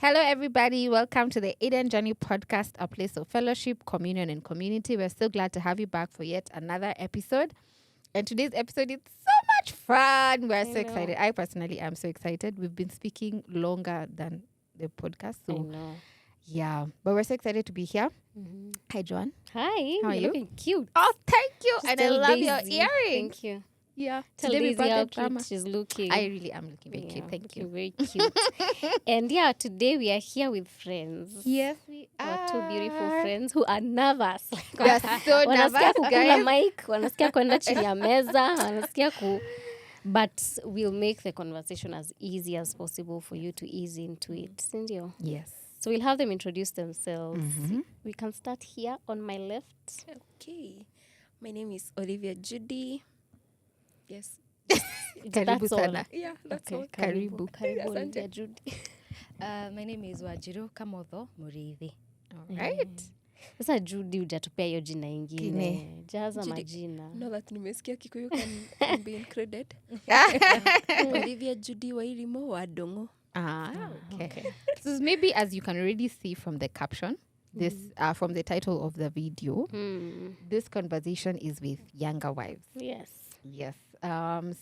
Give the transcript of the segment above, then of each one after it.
Hello, everybody. Welcome to the Eden Journey podcast, a place of fellowship, communion, and community. We're so glad to have you back for yet another episode. And today's episode is so much fun. We're so excited. I personally am so excited. We've been speaking longer than the podcast. So, yeah. But we're so excited to be here. Mm-hmm. Hi, Joan. Hi. How are you? Looking cute. Oh, thank you. She's and I love Daisy. your earrings. Thank you. Yeah. Tell Today we Daisy brought how the drama. cute she's looking. I really am looking very cute. Thank you. Very cute. And yeah, today we are here with friends. Yes, we are. Our two beautiful friends who are nervous. We are so nervous, Wanasikia kukula guys. mic, wanasikia kwenda chini ya meza, wanasikia but we'll make the conversation as easy as possible for you to ease into it. Sindio? Yes. So we'll have them introduce themselves. Mm-hmm. We can start here on my left. Okay. My name is Olivia Judy. Yes. Karibu That's all. sana. Yeah, that's all. Karibu. Karibu Olivia Judy. My name is Wajiro Kamotho Murithi. All right. Sasa Judy hujatupea hiyo jina ingine. Kine. Jaza Judy. majina. No, that nimesikia Kikuyu can be included. Olivia Judy Wairimo Wadongo. Okay. So maybe as you can already see from the caption, this from the title of the video, this conversation is with younger wives. Yes. Yes.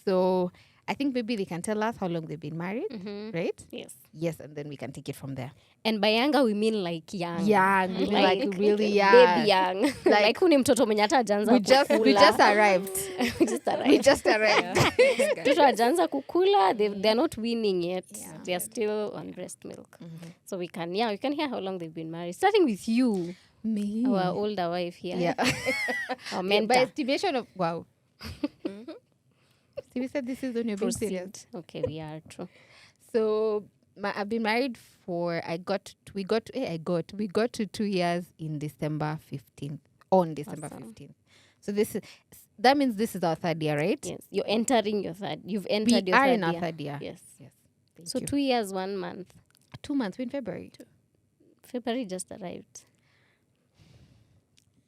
So I think maybe they can tell us how long they've been married, right? Yes. Yes, and then we can take it from there. And by younger we mean like young. Young, like really young. Baby young. Like huni mtoto mwenye hata hajaanza We just arrived. we just arrived. We just arrived. Mtoto hajaanza kukula, they're not weaning yet. Yeah. They're still on breast milk. So we can hear how long they've been married. Starting with you. Me. Our older wife here. Yeah. Our By mentor. estimation of wow. So we said this is when you're being serious. Proceed. Okay, we are true. So I've been married for we got to 2 years in December 15th. On December 15th. So that means this is our third year, right? Yes, you're entering your third. You've entered your We are third in our year. third year. Yes. Thank So you. 2 years, 1 month. 2 months. We're in February. February just arrived.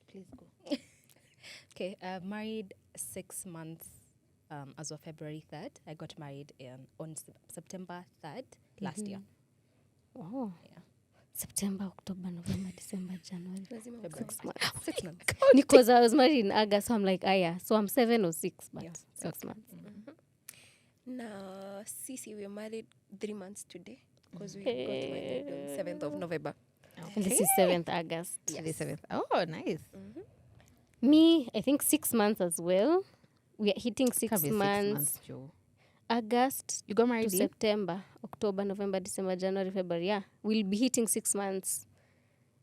Please go. Okay, married 6 months as of February 3rd. I got married on September 3rd last year. Wow. Yeah. September, October, November, December, January. February. 6 months. 6 months. Because I was married in August, so I'm like, so I'm 7 or 6, but 6 months. Now, Sisi, we are married 3 months today because we got married on 7th of November. And this is 7th August. Yes. The 7th. Oh, nice. Me, I think 6 months as well. We are hitting 6 Can't be 6 months. months, Joe. August You got married to in? September, October, November, December, January, February. Yeah, we'll be hitting 6 months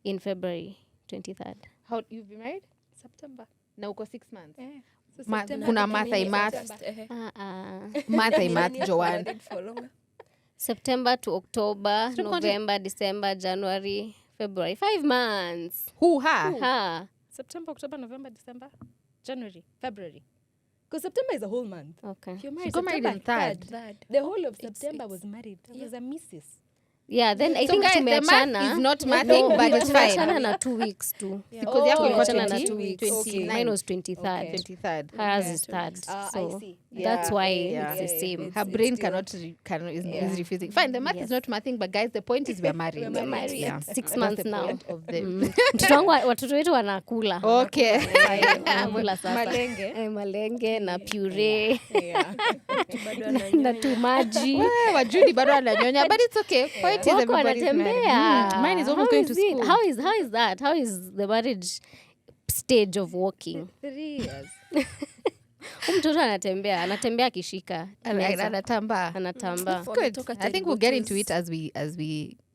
in February 23rd. How you've been married? September. Na uko 6 months. So Kuna Mathai math. Mathai math, Joanne. Married for longer. September to October, Still November, December, January, February. 5 months. Who, her? Ha. September, October, November, December, January, February. Because September is a whole month. Okay. If you're She married, got married in September third. The whole of September was married. There was a Mrs. Yeah, then I So think guys, the math tumeachana. is not mathing, but it's fine. Tumeachana na 2 weeks too. Because yako ilikuwa Tumeachana na 20, 2 weeks. 29. Mine was 23rd. Okay. 23rd. Hers is 3rd. I So see. that's why Yeah. it's the same. Her brain is refusing. Fine, the math is not mathing, but guys, the point is we're married. We're married. Yeah. 6 That's months the now. point of the Mtoto wangu watoto wetu wanakula. Okay. Wanakula sasa. Malenge na puree na tumaji. Wajudi bado ananyonya, but it's okay. Point is Wako everybody's married. wanatembea. Mine is almost going to school. How is that? How is the marriage stage of walking? 3 years. Mtoto anatembea akishika. Anatamba. Anatamba. It's good. I think we'll get into it as we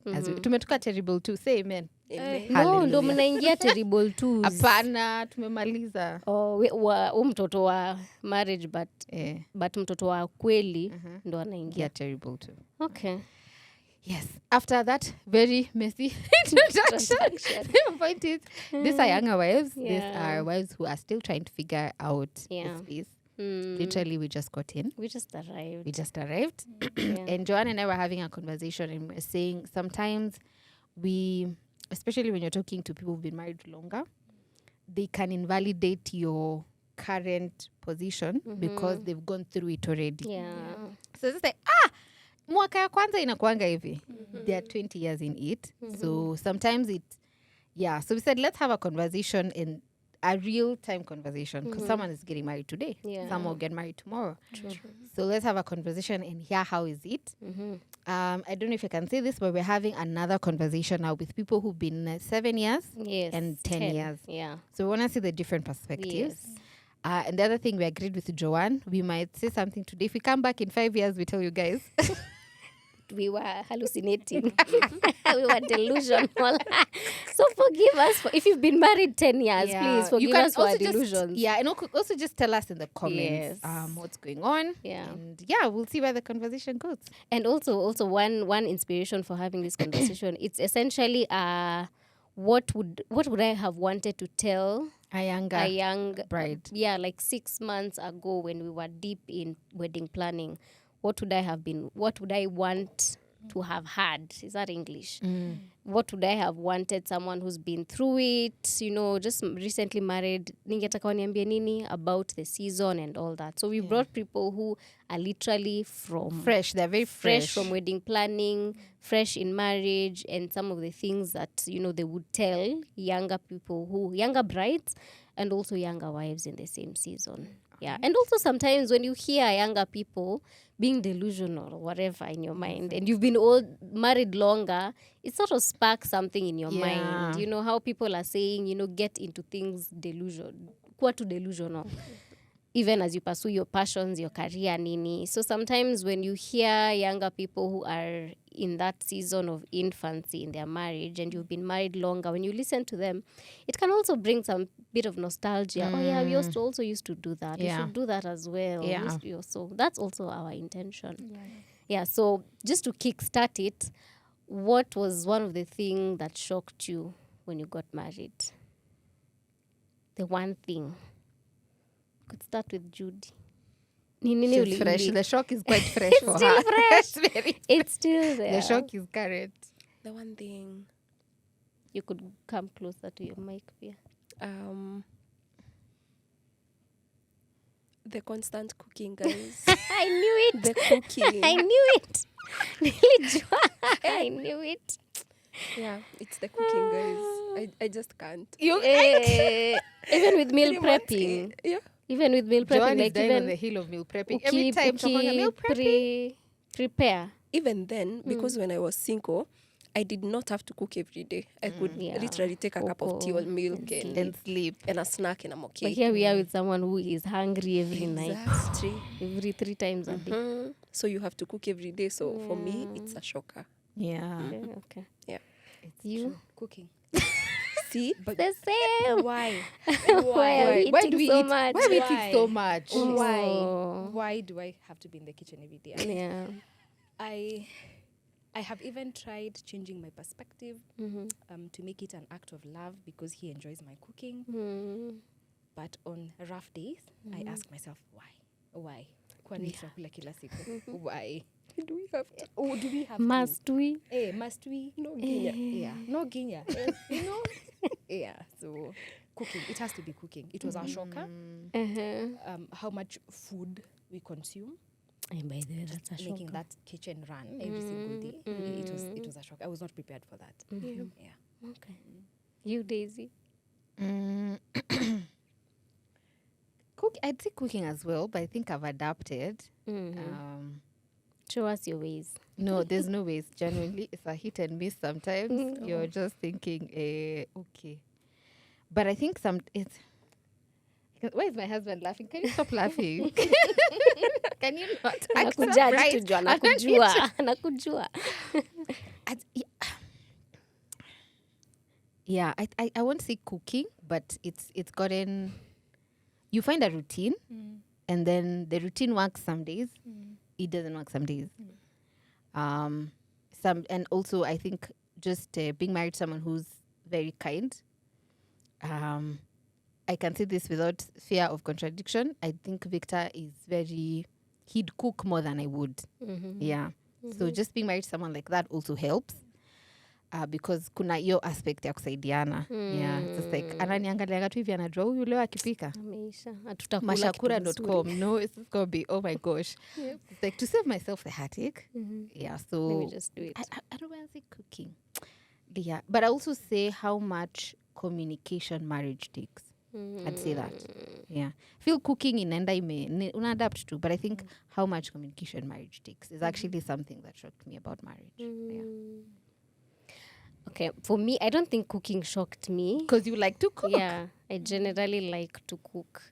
tumetoka terrible too. Say amen. Amen. No, Hallelujah. ndo mnaingia terrible twos. Hapana, tumemaliza. Mtoto wa marriage but mtoto wa kweli ndo anaingia. Yeah, terrible too. Okay. Yes. After that very messy introduction, the point is, these are younger wives. These Yeah. are wives who are still trying to figure out Yeah. the space. Literally, we just got in. We just arrived. And Joanne and I were having a conversation, and we were saying sometimes especially when you're talking to people who've been married longer, they can invalidate your current position because they've gone through it already. Yeah. So it's like, mwaka ya kwanza inakuanga hivi. There are 20 years in it. So sometimes so we said let's have a conversation, in a real time conversation, because someone is getting married today. Some will get married tomorrow. True. So let's have a conversation and hear how is it. I don't know if I can say this, but we're having another conversation now with people who've been 7 years and 10 years. Yeah. So we want to see the different perspectives. Yes. And the other thing, we agreed with Joanne, we might say something today. If we come back in 5 years, we tell you guys. We were hallucinating. We were delusional. So forgive us if you've been married 10 years. Please forgive us for our delusions. And also just tell us in the comments what's going on. And we'll see where the conversation goes. And also one inspiration for having this conversation, it's essentially what would I have wanted to tell a young bride? Like 6 months ago when we were deep in wedding planning. What would I want to have had? Is that English? What would I have wanted someone who's been through it, just recently married, ningetaka waniambie nini about the season and all that. So we brought people who are literally fresh. They're very fresh from wedding planning, fresh in marriage, and some of the things that, they would tell younger brides and also younger wives in the same season. Yeah. And also sometimes when you hear younger people being delusional or whatever in your mind, and you've been married longer, it sort of sparks something in your mind. You know how people are saying, get into things kuwa too delusional. Even as you pursue your passions, your career, nini. So sometimes when you hear younger people who are in that season of infancy in their marriage and you've been married longer, when you listen to them, it can also bring some bit of nostalgia. Oh yeah, we also used to do that. We should do that as well. So that's also our intention. So just to kickstart it, what was one of the things that shocked you when you got married? The one thing. Could start with Judy. She's fresh. The shock is quite fresh for still her. Fresh. It's still there. The shock is current. The one thing. You could come closer to your mic, Pia. The constant cooking, guys. I knew it. The cooking. I knew it. I knew it. Yeah, it's the cooking, guys. I just can't. Even with meal prepping. Even with meal prepping, Joanne like is even on the hill of meal prepping. Every time talking meal prepping. Prepare. Even then, because when I was single, I did not have to cook every day. I could literally take a cup of tea or milk and sleep and a snack, and I'm okay. But here we are with someone who is hungry every night. Every 3 times a day. So you have to cook every day. So for me, it's a shocker. Okay. Yeah. It's you cooking. See? But the same. Why? Why do we eat so much? Why are we eating so much? Why do I have to be in the kitchen every day? Yeah. I have even tried changing my perspective to make it an act of love because he enjoys my cooking. But on rough days, I ask myself, why? Kwani chakula kila siku? Why? Do we have to? Do we have Must to? we? Must we? No ginya. Yeah. No ginya. Yeah. So cooking. It has to be cooking. It was a shocker. How much food we consume. And by the way, that's a making shocker. that kitchen run every single day. It was a shock. I was not prepared for that. Yeah. Okay. You, Daisy? I'd say cooking as well, but I think I've adapted. Show us your ways. No, there's no ways. Genuinely, it's a hit and miss sometimes. You're just thinking, okay. But I think it's... Why is my husband laughing? Can you stop laughing? Can you not? Nakujua. Yeah, I won't say cooking, but it's gotten... You find a routine, and then the routine works some days. It doesn't work some days. And also I think just being married to someone who's very kind. I can say this without fear of contradiction. I think Victor is he'd cook more than I would. Yeah. So just being married to someone like that also helps. because kuna hiyo aspect ya kusaidiana. Yeah, it's just like ananiangaliaga tu hivi anajua huyu leo akipika Ameisha. Hatutakula mashakura.com. No, it's going to be, oh my gosh. It's like to save myself the heartache. Yeah, so Let me just do it. I don't want to say cooking. Yeah, but I also say how much communication marriage takes. I'd say that. Yeah. Feel cooking inaenda una-adapt to, but I think how much communication marriage takes is actually something that shocked me about marriage. Yeah. Okay, for me, I don't think cooking shocked me. Because you like to cook. Yeah, I generally like to cook.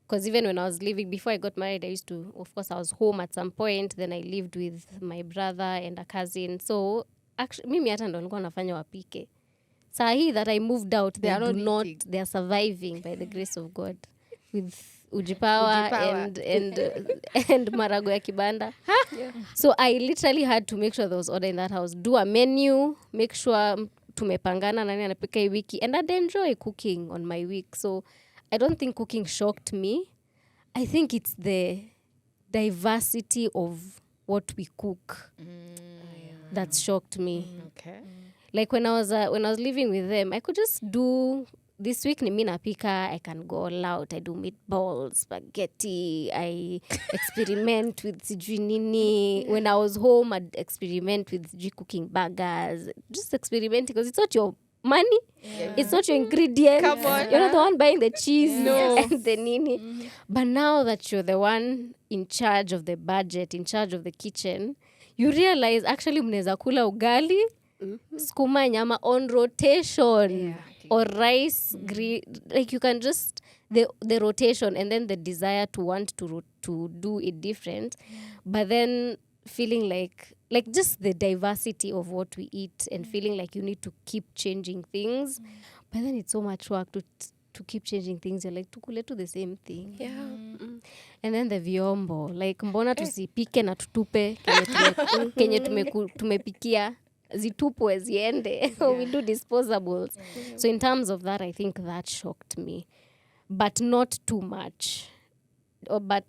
Because even when I was living, before I got married, I used to, of course, I was home at some point. Then I lived with my brother and a cousin. So, actually, mimi hata ndo nilikuwa nafanya wapike. Sahi that I moved out, they are surviving by the grace of God with ujipawa. and marago ya kibanda. So I literally had to make sure there was order in that house, do a menu, make sure tumepangana nani anapika hii wiki, and I'd enjoy cooking on my week. So I don't think cooking shocked me. I think it's the diversity of what we cook that shocked me. Okay. Like when I was living with them, I could just do this week ni mimi napika, I can go all out. I do meatballs, spaghetti, I experiment with sijui nini. When I was home, I'd experiment with cooking burgers. Just experimenting because it's not your money. It's not your ingredients. Come on. You're not the one buying the cheese and the nini. But now that you're the one in charge of the budget, in charge of the kitchen, you realize actually mnaweza kula ugali, skuma nyama on rotation, or rice, like you can just the rotation, and then the desire to want to do it different, but then feeling like just the diversity of what we eat, and feeling like you need to keep changing things, but then it's so much work to keep changing things. You're like tukule to the same thing. And then the vyombo, like mbona tusipike na tutupe kenye tumepikia zitupwe ziende. We do disposables. So in terms of that, I think that shocked me, but not too much. But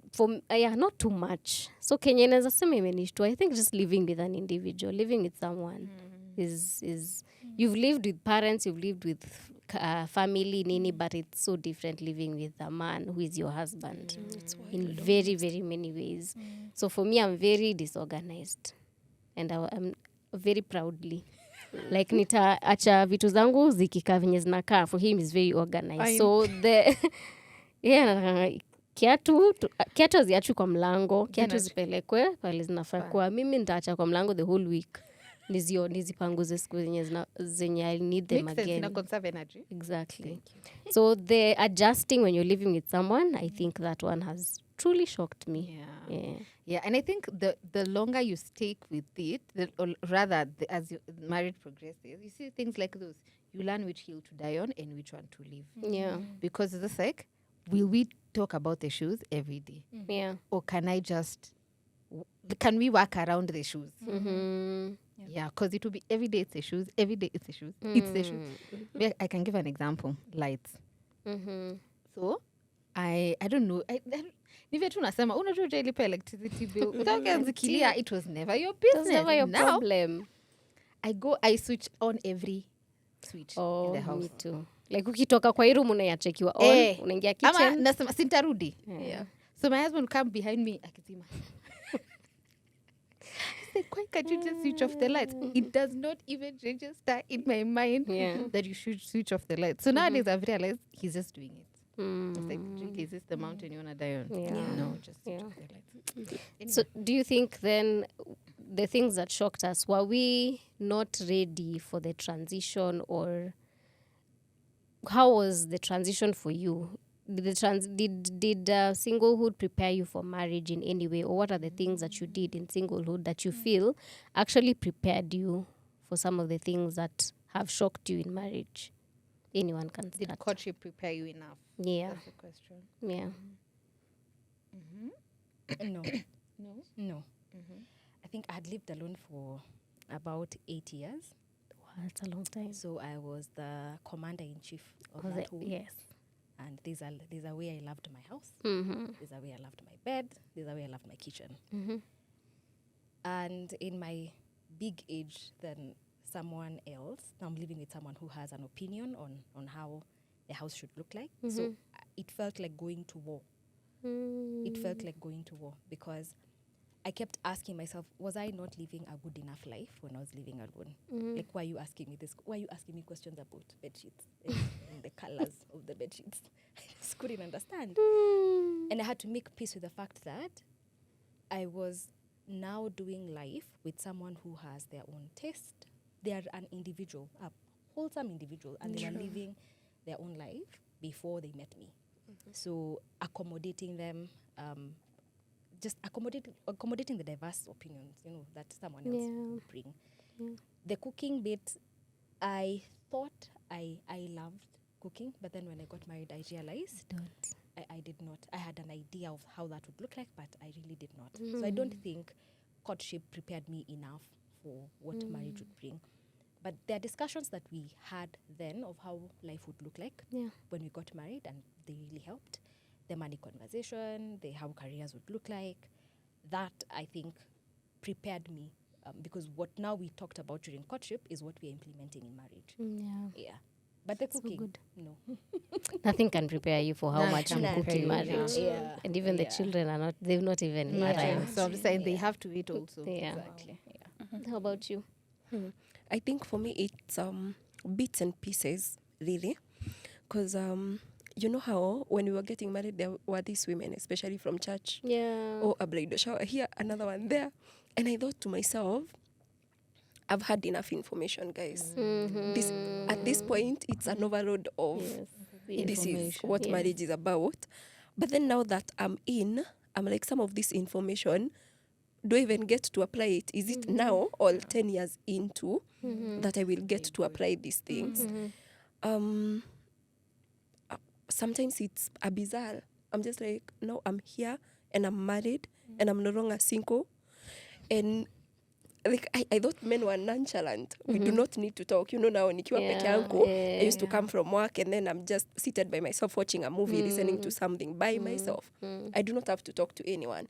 not too much. So kenye naweza sema imenishtua, I think just living with an individual, living with someone is you've lived with parents, you've lived with family nini, but it's so different living with a man who is your husband in very, very many ways. So for me, I'm very disorganized, and I'm very proudly like nitaacha vitu zangu zikikaa venye zinakaa. For him is very organized. So the kiatu haziachwi kwa mlango, kiatu zipelekwe pale zinafaa kuwa. Mimi nitaacha kwa mlango the whole week, nizipanguze siku zenye I need them again. Conserve energy. Exactly. So the adjusting when you're living with someone, I think that one has truly shocked me. Yeah, and I think the longer you stick with it, as your marriage progresses, you see things like those. You learn which hill to die on and which one to leave. Yeah. Because it's like, will we talk about the shoes every day? Yeah. Or can we work around the shoes? Yeah, because it will be every day it's the shoes, every day it's the shoes, it's the shoes. I can give an example. Lights. So, I don't know. Nive tu nasema unajua ujalipa electricity bill. Utaanzikilia, it was never your business. It was never your problem. I switch on every switch in the house. Me too. Like ukitoka kwa hii room unayachekiwa on, unaingia kitchen. Ama nasema sintarudi. So my husband come behind me akizima. He said, why can't you just switch off the lights? It does not even register in my mind that you should switch off the lights. So nowadays I've realized he's just doing it. It's like, is this the mountain you want to die on? No, just switch off the lights. Anyway. So do you think then the things that shocked us, were we not ready for the transition, or how was the transition for you? Did singlehood prepare you for marriage in any way, or what are the things that you did in singlehood that you feel actually prepared you for some of the things that have shocked you in marriage? Anyone can start. Did courtship prepare you enough? Yeah. That's the question. Yeah. No. I think I had lived alone for about 8 years. Wow, that's a long time. So I was the commander-in-chief of that home. Yes. And there's a way I loved my house. There's a way I loved my bed. There's a way I loved my kitchen. And in my big age, then someone else. Now I'm living with someone who has an opinion on how the house should look like. So it felt like going to war. It felt like going to war because I kept asking myself, was I not living a good enough life when I was living alone? Like, why are you asking me this? Why are you asking me questions about bed sheets and the colors of the bed sheets? I just couldn't understand. And I had to make peace with the fact that I was now doing life with someone who has their own taste. They are an individual, a wholesome individual, and they were living their own life before they met me. So accommodating them, just accommodating the diverse opinions, that someone else would bring. The cooking bit, I thought I loved cooking, but then when I got married, I realized I did not. I had an idea of how that would look like, but I really did not. So I don't think courtship prepared me enough for what marriage would bring. But there are discussions that we had then of how life would look like when we got married, and they really helped. The money conversation, how careers would look like, that I think prepared me because what now we talked about during courtship is what we're implementing in marriage. Yeah. But the cooking, no. Nothing can prepare you for how much you can cook in prepare you, marriage. Yeah. And even the children they've not even arrived. So I'm saying they have to eat also. Yeah. Exactly. Yeah. How about you? I think for me it's bits and pieces, really. Because you know how when we were getting married, there were these women, especially from church. Yeah. Oh, a bridal shower here, another one there. And I thought to myself, I've had enough information, guys. At this point, it's an overload of this is what marriage is about. But then now that I'm in, I'm like, some of this information, do I even get to apply it? Is it now or 10 years into that I will get to apply these things? Sometimes it's a bizarre. I'm just like, no, I'm here and I'm married and I'm no longer single. And like I thought men were nonchalant. We do not need to talk. Now, nikiwa peke yangu, I used to come from work and then I'm just seated by myself watching a movie, listening to something by myself. I do not have to talk to anyone.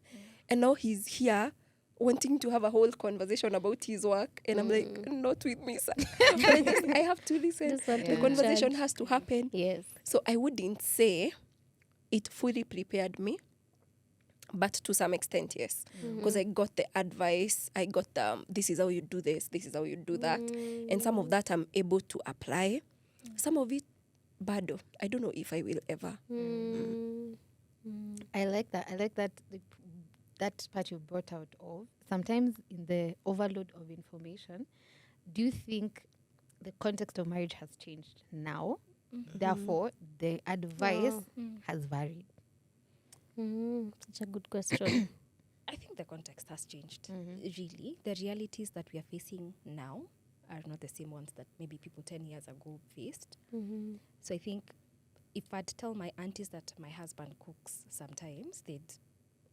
And now he's here wanting to have a whole conversation about his work, and I'm like, not with me, sir. I have to listen. The conversation has to happen. Yes. So I wouldn't say it fully prepared me, but to some extent, yes. Because I got the advice, I got this is how you do this, this is how you do that. And some of that I'm able to apply. Some of it, bado. I don't know if I will ever. I like that. I like that that part you brought out of. Sometimes in the overload of information, do you think the context of marriage has changed now? Therefore, the advice has varied. Such a good question. I think the context has changed. Really, the realities that we are facing now are not the same ones that maybe people 10 years ago faced. So I think if I'd tell my aunties that my husband cooks sometimes, they'd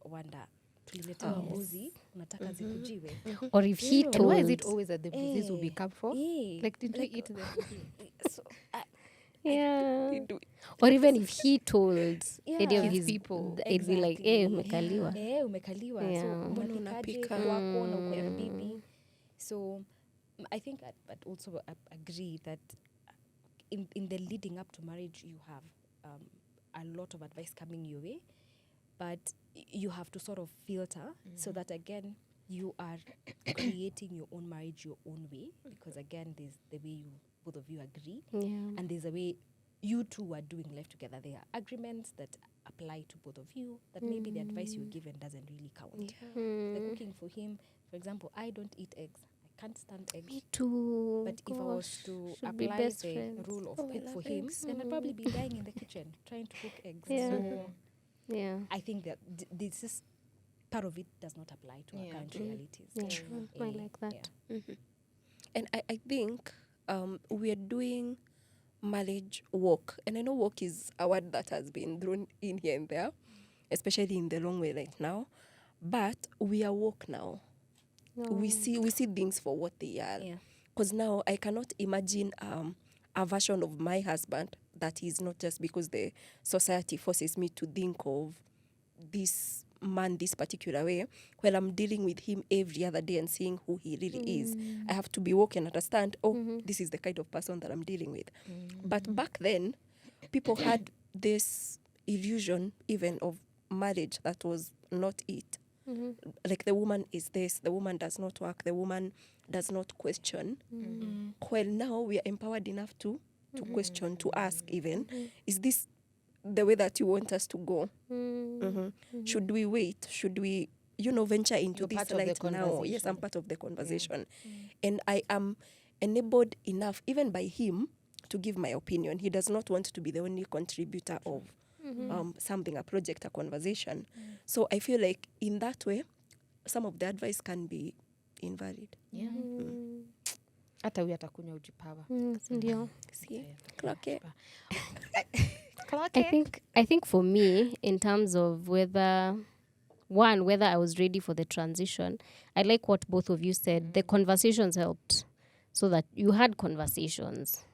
wonder, tulileta mbuzi, unataka zikujiwe. Or if he And told... why is it always that the disease will be come for? Like, did you eat the So, Yeah. Or even if he told any of his people, it'd be like, umekaliwa. Umekaliwa. Yeah. So, unapikaje kwako na uko ya bibi. So, I think I'd also agree that in the leading up to marriage, you have a lot of advice coming your way, but you have to sort of filter so that, again, you are creating your own marriage your own way, because, again, there's the way both of you agree, and there's a way you two are doing life together. There are agreements that apply to both of you, that maybe the advice you're given doesn't really count. The cooking for him, for example, I don't eat eggs. I can't stand eggs. Me too. But if I was to should be apply best the friends. rule of cook for him, then I'd probably be dying in the kitchen trying to cook eggs. Yeah. So Yeah. I think that this is part of it does not apply to our current realities. Yeah. True. I like that. And I think we are doing marriage work. And I know work is a word that has been thrown in here and there, especially in the long way right now. But we are woke now. We see things for what they are. Because now I cannot imagine a version of my husband that is not just because the society forces me to think of this man this particular way, well, I'm dealing with him every other day and seeing who he really is. I have to be woke and understand, this is the kind of person that I'm dealing with. But back then, people had this illusion even of marriage that was not it. Like the woman is this, the woman does not work, the woman does not question. Well, now we are empowered enough to question, to ask even, is this the way that you want us to go? Should we wait? Should we, venture into this light now? Yes, I'm part of the conversation. And I am enabled enough, even by him, to give my opinion. He does not want to be the only contributor of something, a project, a conversation. So I feel like in that way, some of the advice can be invalid. Hata huyu atakunywa ujipawa. Ndio. See? Okay. I think for me, in terms of whether I was ready for the transition, I like what both of you said. The conversations helped, so that you had conversations.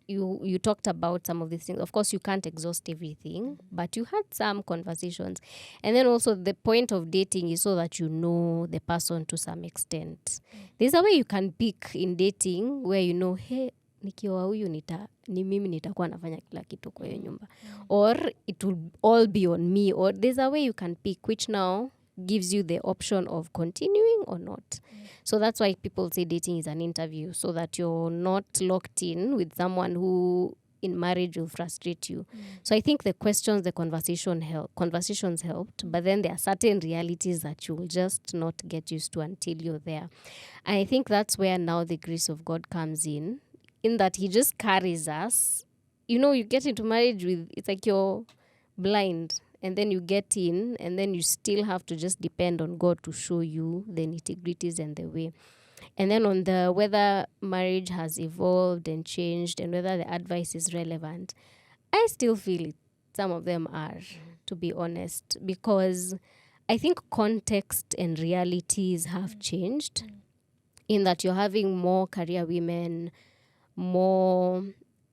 You talked about some of these things. Of course, you can't exhaust everything, but you had some conversations. And then also the point of dating is so that you know the person to some extent. There's a way you can pick in dating where you know, hey, nikiwa huyu ni mimi nitakuwa nafanya kila kitu kwa hiyo nyumba. Or it will all be on me. Or there's a way you can pick, which now gives you the option of continuing or not. So that's why people say dating is an interview, so that you're not locked in with someone who in marriage will frustrate you. So I think the conversations helped, but then there are certain realities that you will just not get used to until you're there. And I think that's where now the grace of God comes in that he just carries us. You get into marriage with, it's like you're blind, and then you get in, and then you still have to just depend on God to show you the nitty-gritties and the way. And then on the whether marriage has evolved and changed and whether the advice is relevant, I still feel it. Some of them are, to be honest, because I think context and realities have changed in that you're having more career women, more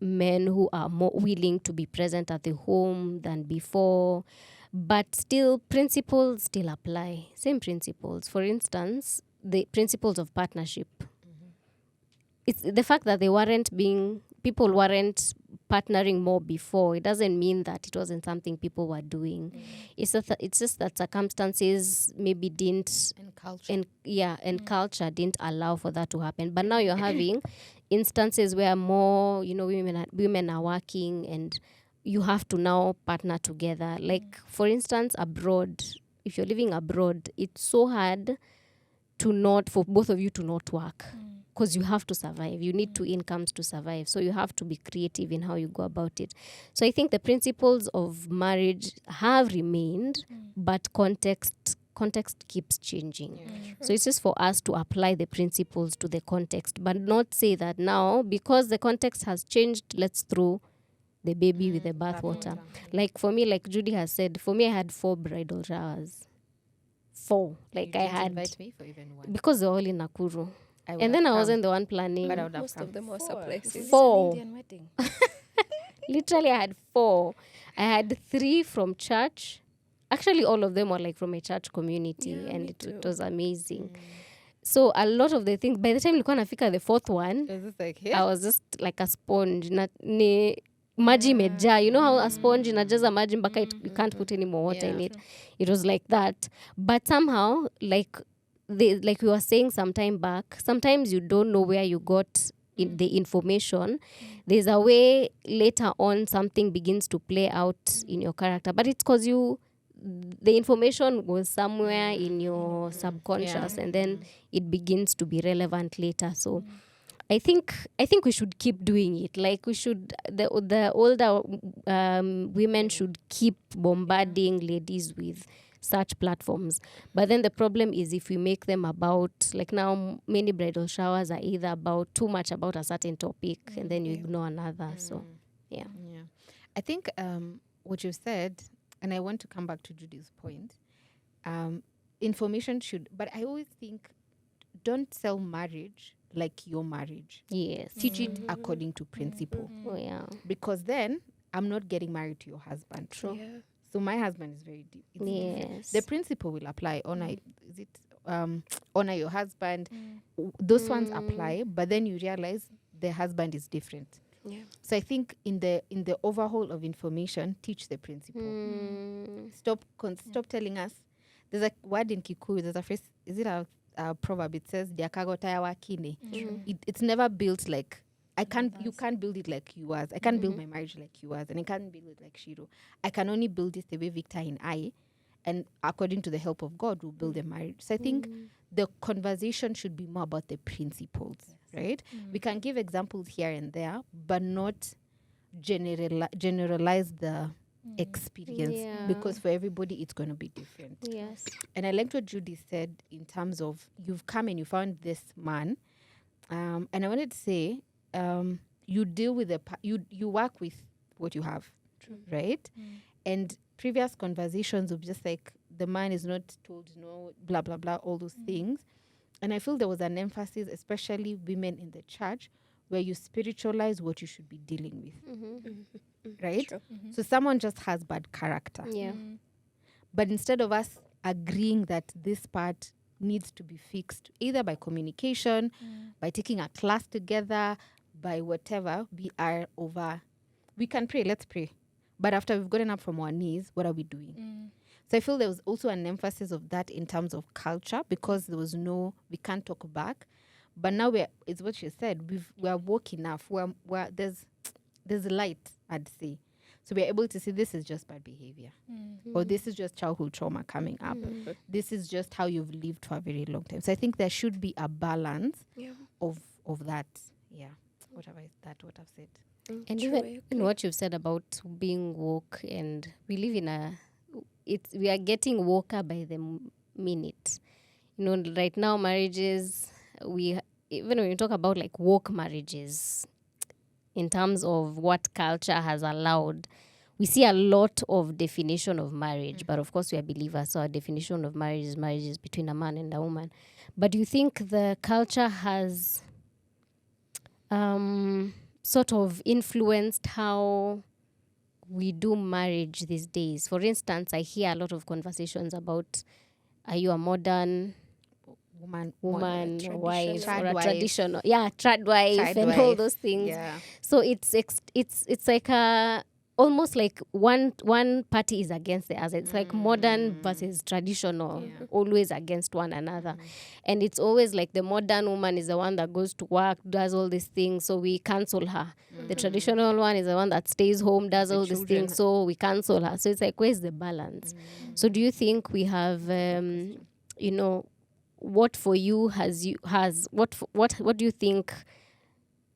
men who are more willing to be present at the home than before, but still principles still apply. Same principles. For instance, the principles of partnership. It's the fact that people weren't partnering more before. It doesn't mean that it wasn't something people were doing. It's just that circumstances maybe didn't, And culture. and culture didn't allow for that to happen. But now you're having instances where more, women are working, and you have to now partner together. Like, for instance, abroad, if you're living abroad, it's so hard for both of you to not work, because you have to survive. You need two incomes to survive. So you have to be creative in how you go about it. So I think the principles of marriage have remained, but context keeps changing. So it's just for us to apply the principles to the context, but not say that now, because the context has changed, let's throw the baby with the bathwater. Like for me, like Judy has said, for me, I had 4 bridal showers. 4. Like You I didn't had, invite me for even one. because they're all in Nakuru. I would And then have I come, wasn't the one planning. but I would have Most come. of them were surprises. 4. Indian wedding. Literally, I had 4. I had 3 from church. Actually, all of them were like from a church community, and it was amazing. So a lot of the things, by the time nilikuwa nafika the 4th one, It was just like, I was just like a sponge. Maji imejaa. You know how a sponge inajaza maji mpaka you can't put any more water in it. It was like that. But somehow, like we were saying some time back, sometimes you don't know where you got the information. There's a way later on something begins to play out in your character, but it's because the information was somewhere in your subconscious, and then it begins to be relevant later. So I think we should keep doing it. Like we should, the older women should keep bombarding ladies with such platforms. But then the problem is if we make them about, like now many bridal showers are either about too much about a certain topic, and then you ignore another. So yeah. I think what you said, and I want to come back to Judy's point, information should, but I always think, don't sell marriage like your marriage. Yes. Teach it according to principle. Oh yeah. Because then I'm not getting married to your husband. True. Yeah. So my husband is very deep. It's different. Yes. The principle will apply. Honor, is it honor your husband? Those ones apply, but then you realize the husband is different. Yeah. So I think in the overhaul of information, teach the principle. Stop telling us. There's a word in Kikuyu. There's a phrase. Is it a proverb? It says "Diakagotaya wakine." It's never built like you can't build it like yours. I can't build my marriage like yours, and I can't build it like Shiro. I can only build it the way Victor and I, and according to the help of God, will build a marriage. So I think the conversation should be more about the principles, right? We can give examples here and there, but not generalize the experience, because for everybody it's going to be different. Yes. And I liked what Judy said in terms of you've come and you found this man, and I wanted to say you deal with you work with what you have. True. Right? And previous conversations of just like the man is not told no, blah blah blah, all those things. And I feel there was an emphasis, especially women in the church, where you spiritualize what you should be dealing with. Right? True. So someone just has bad character. Yeah. But instead of us agreeing that this part needs to be fixed, either by communication, by taking a class together, by whatever, we can pray, let's pray. But after we've gotten up from our knees, what are we doing? So I feel there was also an emphasis of that in terms of culture, because there was we can't talk back. But now it's what she said, we're woke enough. There's light, I'd say. So we're able to see this is just bad behavior. Or this is just childhood trauma coming up. This is just how you've lived for a very long time. So I think there should be a balance of that. Yeah. What I've said. And even in what you've said about being woke, and we live in we are getting woker by the minute. Right now marriages, even when you talk about like woke marriages, in terms of what culture has allowed, we see a lot of definition of marriage. But of course we are believers, so our definition of marriage is between a man and a woman. But do you think the culture has sort of influenced how we do marriage these days? For instance, I hear a lot of conversations about, are you a modern woman or wife, or a traditional trad wife, and all those things. So it's like almost like one party is against the other. It's like modern versus traditional, always against one another. And it's always like the modern woman is the one that goes to work, does all these things, so we cancel her. The traditional one is the one that stays home, does all these things, so we cancel her. So it's like, where's the balance? So do you think we have what for you what do you think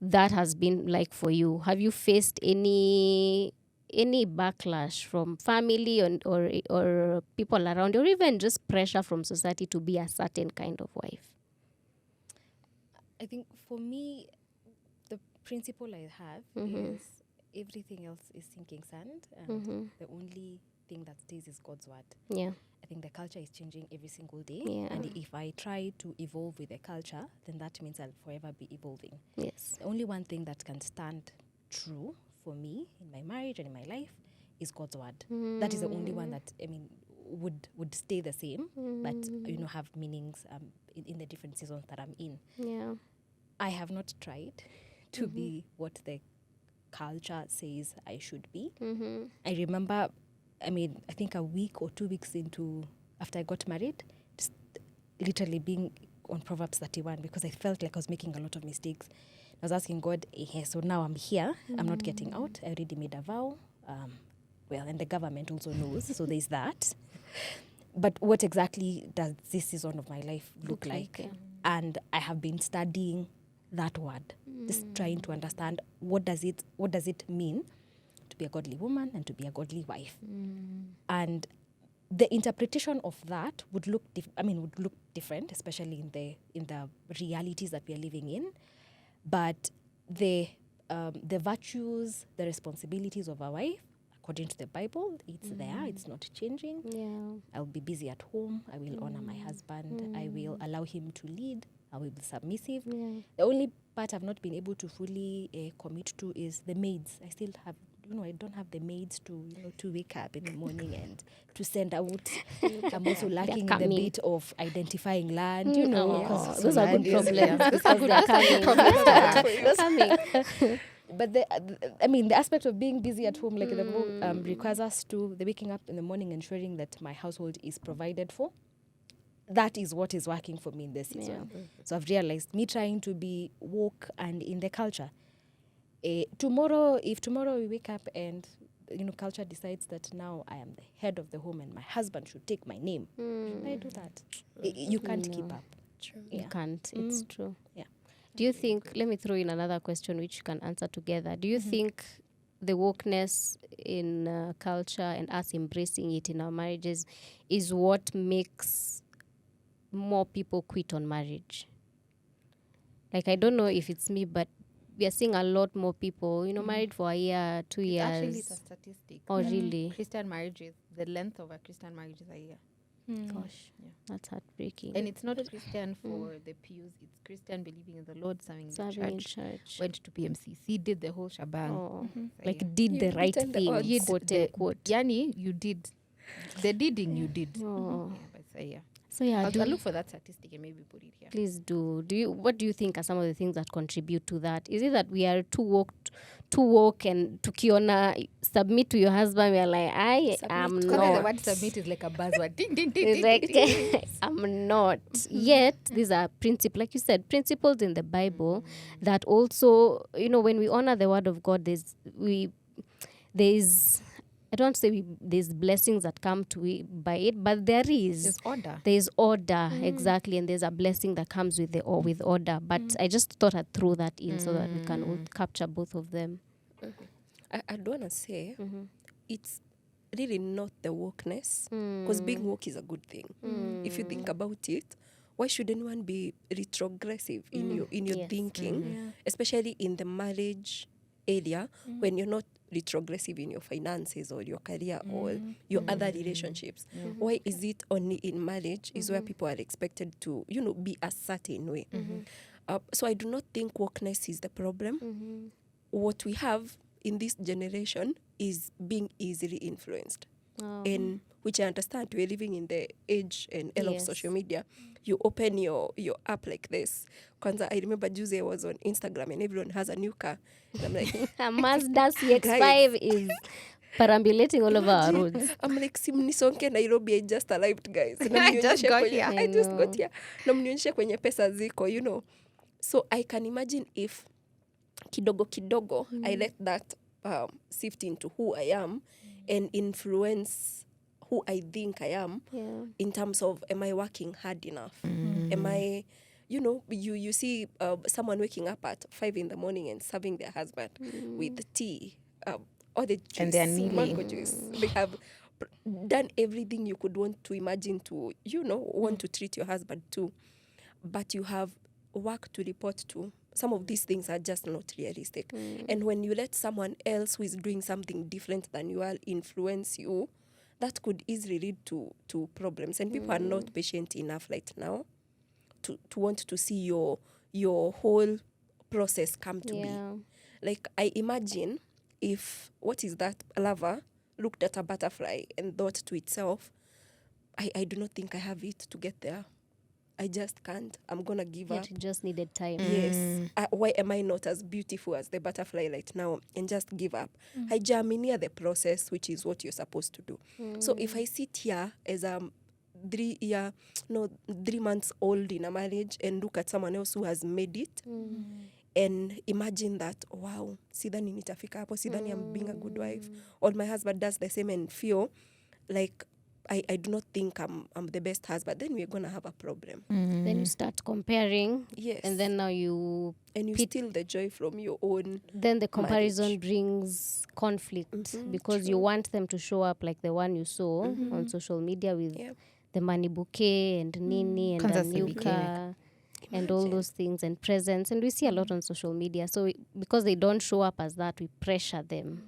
that has been like for you? Have you faced any backlash from family or people around you, or even just pressure from society to be a certain kind of wife? I think for me, the principle I have is everything else is sinking sand, and the only thing that stays is God's word. Yeah. I think the culture is changing every single day. Yeah. And if I try to evolve with the culture, then that means I'll forever be evolving. Yes. The only one thing that can stand true for me in my marriage and in my life is God's word. That is the only one that, would stay the same, but, have meanings in the different seasons that I'm in. Yeah. I have not tried to be what the culture says I should be. I remember, I think a week or 2 weeks after I got married, just literally being on Proverbs 31, because I felt like I was making a lot of mistakes. I was asking God, so now I'm here, I'm not getting out. I already made a vow. And the government also knows, so there's that. But what exactly does this season of my life look like? Yeah. And I have been studying that word, just trying to understand what does it mean to be a godly woman and to be a godly wife. And the interpretation of that would look different, especially in the realities that we are living in. But the virtues, the responsibilities of a wife, according to the Bible, it's there, it's not changing. Yeah. I'll be busy at home, I will honor my husband, I will allow him to lead, I will be submissive. The only part I've not been able to fully commit to is the maids. I still have I don't have the maids to to wake up in the morning and to send out. I'm also lacking in the coming. bit of identifying land, Oh, so those are land good is- problems yeah. because they're coming. They're coming. But the aspect of being busy at home, like the Bible requires us to the waking up in the morning, ensuring that my household is provided for. That is what is working for me in this season. So I've realized me trying to be woke and in the culture. If tomorrow we wake up and culture decides that now I am the head of the home and my husband should take my name, should I do that? You can't keep up. True. You can't. It's true. Yeah. Do you think, let me throw in another question which you can answer together. Do you think the wokeness in culture and us embracing it in our marriages is what makes more people quit on marriage? Like, I don't know if it's me, but we are seeing a lot more people, married for a year, 2 years. Actually, it's a statistic. Oh, really? Christian marriages, the length of a Christian marriage is a year. Gosh, that's heartbreaking. And it's not Christian for the pews, it's Christian believing in the Lord, serving in the Serving in church. church. Went to PMCC, did the whole shebang. Oh, So, like yeah. did the You right pretend the thing, odds. quote the, unquote. Yani, you did. The deeding you did. Oh. Yeah, but so, yeah. So yeah, I'll look for that statistic and maybe put it here. please do. What do you think are some of the things that contribute to that? Is it that we are too woke and tukiona submit to your husband, we are like, I am Because the not. word submit is like a buzzword. Ding, ding, ding, It's ding, ding, ding. like I'm not. Yet these are like you said, principles in the Bible that also, when we honor the word of God, there's I don't want to say there's blessings that come to it by it, but there is. There's order. There's order, exactly, and there's a blessing that comes with with order. But I just thought I'd throw that in so that we can all capture both of them. I don't want to say it's really not the wokeness, because being woke is a good thing. If you think about it, why should anyone be retrogressive in your Yes. thinking, especially in the marriage area, when you're not retrogressive in your finances or your career or your other relationships? Why is it only in marriage is where people are expected to be a certain way? So I do not think wokeness is the problem. What we have in this generation is being easily influenced, and which I understand we're living in the age and era of Yes. social media. You open your app like this. Kwanza, I remember Tuesday I was on Instagram and everyone has a new car. And I'm like, A Mazda CX-5 is perambulating all over our roads. I'm like, simnisonke Nairobi, I just arrived, guys. Na I just mnionyeshe got kwenye- here. I just I got know. here. Na mnionyeshe kwenye pesa ziko, So I can imagine if kidogo I let that sift into who I am and influence who I think I am, in terms of, am I working hard enough? Am I, you see someone waking up at 5 in the morning and serving their husband with tea, or the juice, And they're kneeling. mango juice. They have done everything you could want to imagine to, want to treat your husband to. But you have work to report to. Some of these things are just not realistic. And when you let someone else who is doing something different than you are influence you, that could easily lead to problems. And people are not patient enough right now to want to see your whole process come to be. Like, I imagine if, what is that, a lover looked at a butterfly and thought to itself, I do not think I have it to get there. I just can't. I'm going to give up. Yet you just needed time. Yes. Why am I not as beautiful as the butterfly right now, and just give up? Haijaminia the process, which is what you're supposed to do. So if I sit here as a 3 months old in a marriage and look at someone else who has made it, and imagine that, wow, sidhani nitafika hapo, sidhani I'm being a good wife, or my husband does the same and feel like I do not think I'm the best husband, then we're going to have a problem. Then you start comparing. Yes. And then now you steal the joy from your own. then the comparison marriage. brings conflict because you want them to show up like the one you saw on social media with the money bouquet and nini and Kwanza a new CBK. car and all those things and presents. And we see a lot on social media. So because they don't show up as that, we pressure them,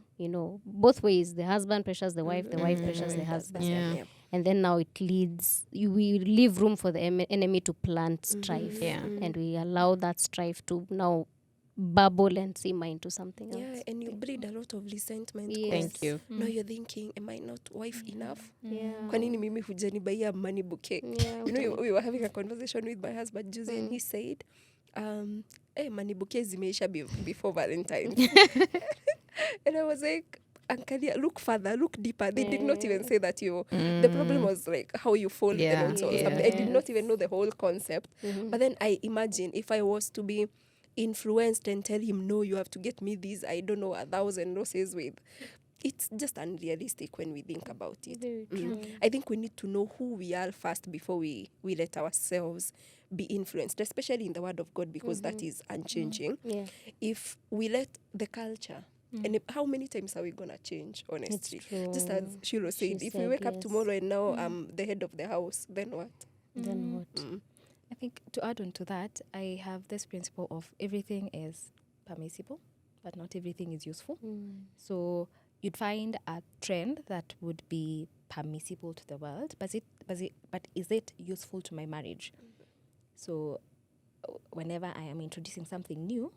both ways. The husband pressures the wife pressures the husband. Yeah. And then now it leads, we leave room for the enemy to plant strife. Yeah. And we allow that strife to now bubble and simmer into something else. Yeah, and you breed a lot of resentment. Yes. Thank you. Now you're thinking, am I not wife enough? Yeah. Kwa nini mimi hujanibaia money bouquet? Yeah, You know, we were having a conversation with my husband Juicy, and he said, money bouquet zimeisha before Valentine's. And I was like, Ankalia, look further, look deeper. They did not even say that the problem was like how you fold the notes or something. I did not even know the whole concept. But then I imagine if I was to be influenced and tell him, no, you have to get me these, I don't know, 1,000 roses with. It's just unrealistic when we think about it. Very true. I think we need to know who we are first before we let ourselves be influenced, especially in the word of God, because that is unchanging. Yeah. If we let the culture, and how many times are we going to change, honestly? true. Just as Shiro said, if we said, wake up yes. tomorrow and now I'm the head of the house, then what? Then what? I think to add on to that, I have this principle of everything is permissible, but not everything is useful. So you'd find a trend that would be permissible to the world, but is it useful to my marriage? So whenever I am introducing something new,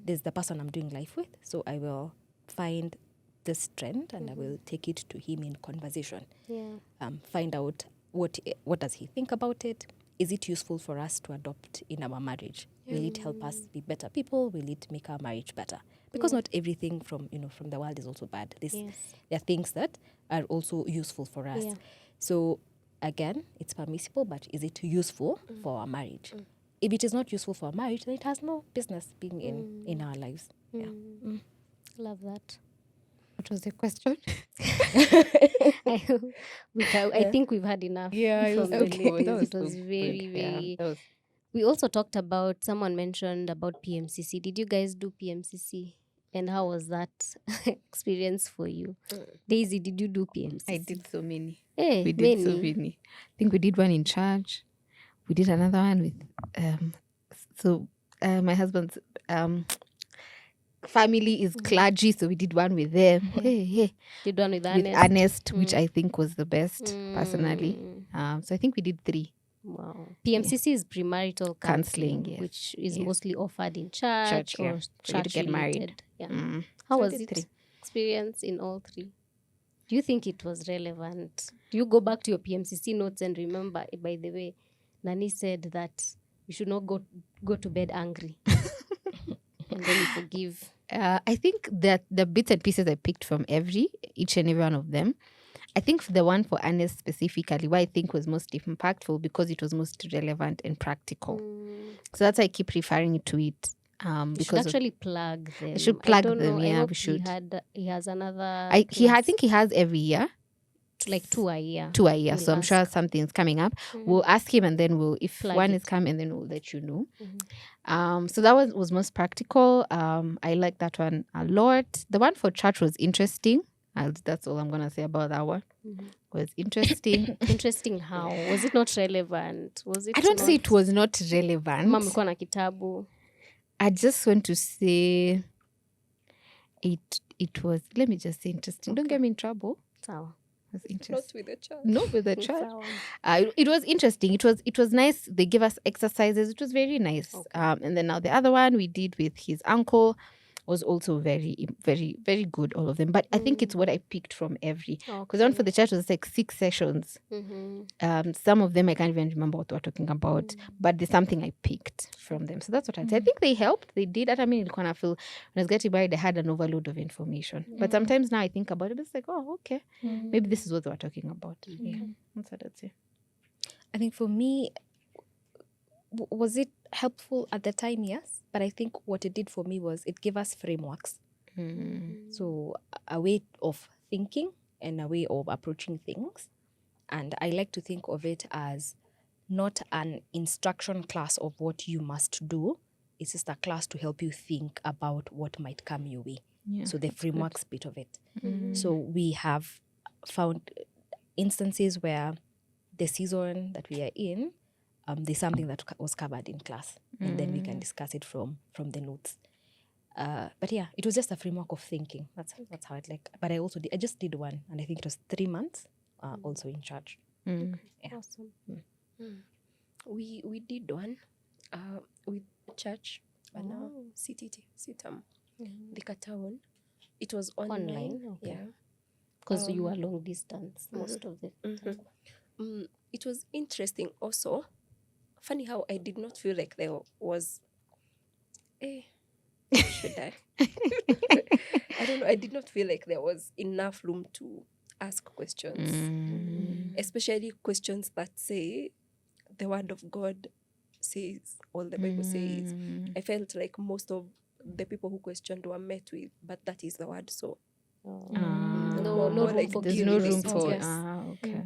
there's the person I'm doing life with, so I will find this trend and I will take it to him in conversation. Yeah. Find out what does he think about it. Is it useful for us to adopt in our marriage? Will it help us be better people? Will it make our marriage better? Because not everything from the world is also bad. There are things that are also useful for us. Yeah. So again, it's permissible, but is it useful for our marriage? If it is not useful for our marriage, then it has no business being in our lives. Yeah. Love that. What was the question? I think we've had enough. It was from so the good. ladies. That was It was so very, good. Yeah, very. that was- We also talked about, someone mentioned about PMCC. Did you guys do PMCC? And how was that experience for you? Daisy, did you do PMCC? I did so many. Hey, We did so many. I think we did one in church. We did another one with my husband's family is clergy, so we did one with them. Hey. Did one with With Ernest? Ernest, which I think was the best personally. So I think we did 3. Wow. PMCC is premarital counseling, Counseling, yes. which is Yeah. mostly offered in church yeah. or For you to get married. church-related. Yeah. Mm. How So I was did it? 3. Experience in all 3? Do you think it was relevant? Do you go back to your PMCC notes and remember, by the way, Nani said that you should not go to bed angry. And then you forgive. I think that the bits and pieces I picked from each and every one of them. I think the one for Ernest specifically, what I think was most impactful because it was most relevant and practical. So that's why I keep referring to it. You should Because actually plug them. I should I plug don't them. know. I Yeah, hope we should. He has another. I class, think he has every year. like 2 a year. 2 a year. We'll So I'm sure ask. something's coming up. We'll ask him and then if Plug one it. is coming, then we'll let you know. So that was most practical. I like that one a lot. The one for church was interesting. That's all I'm going to say about that one. Was interesting. Interesting how? Was it not relevant? Was it I don't not... say it was not relevant. Mama mlikuwa na kitabu. I just want to say it was, let me just say interesting. Don't get me in trouble. Sawa. It was interesting. Not with the church. No, with the church. Sawa. It was interesting. It was nice. They gave us exercises. It was very nice. Okay. And then now the other one we did with his uncle was also very, very, very good, all of them. But I think it's what I picked from every. Because the one for the church was like 6 sessions. Some of them I can't even remember what we were talking about. But there's something I picked from them. So that's what I'd say. I think they helped. They did. I mean, when I feel when I was getting married, I had an overload of information. But sometimes now I think about it, it's like, oh, okay. Maybe this is what they were talking about. Yeah, that's what I'd say. I think for me, was it helpful at the time? Yes. But I think what it did for me was it gave us frameworks. So a way of thinking and a way of approaching things. And I like to think of it as not an instruction class of what you must do. It's just a class to help you think about what might come your way. Yeah, So the frameworks bit of it. So we have found instances where the season that we are in, there's something that was covered in class, and then we can discuss it from the notes. But yeah, it was just a framework of thinking. That's how it like. But I just did one, and I think it was 3 months. Also in church. Yeah. Awesome. We did one with church. Bana CTT, Sitam, Thika Town. It was online. Okay. Yeah. Because you were long distance most of the time. It was interesting also. Funny how I did not feel like there was should I? I don't know. I did not feel like there was enough room to ask questions, especially questions that say the word of God says, or the Bible says. I felt like most of the people who questioned were met with, but that is the word. So No more room like for There's no dealing room with it, for yes. okay.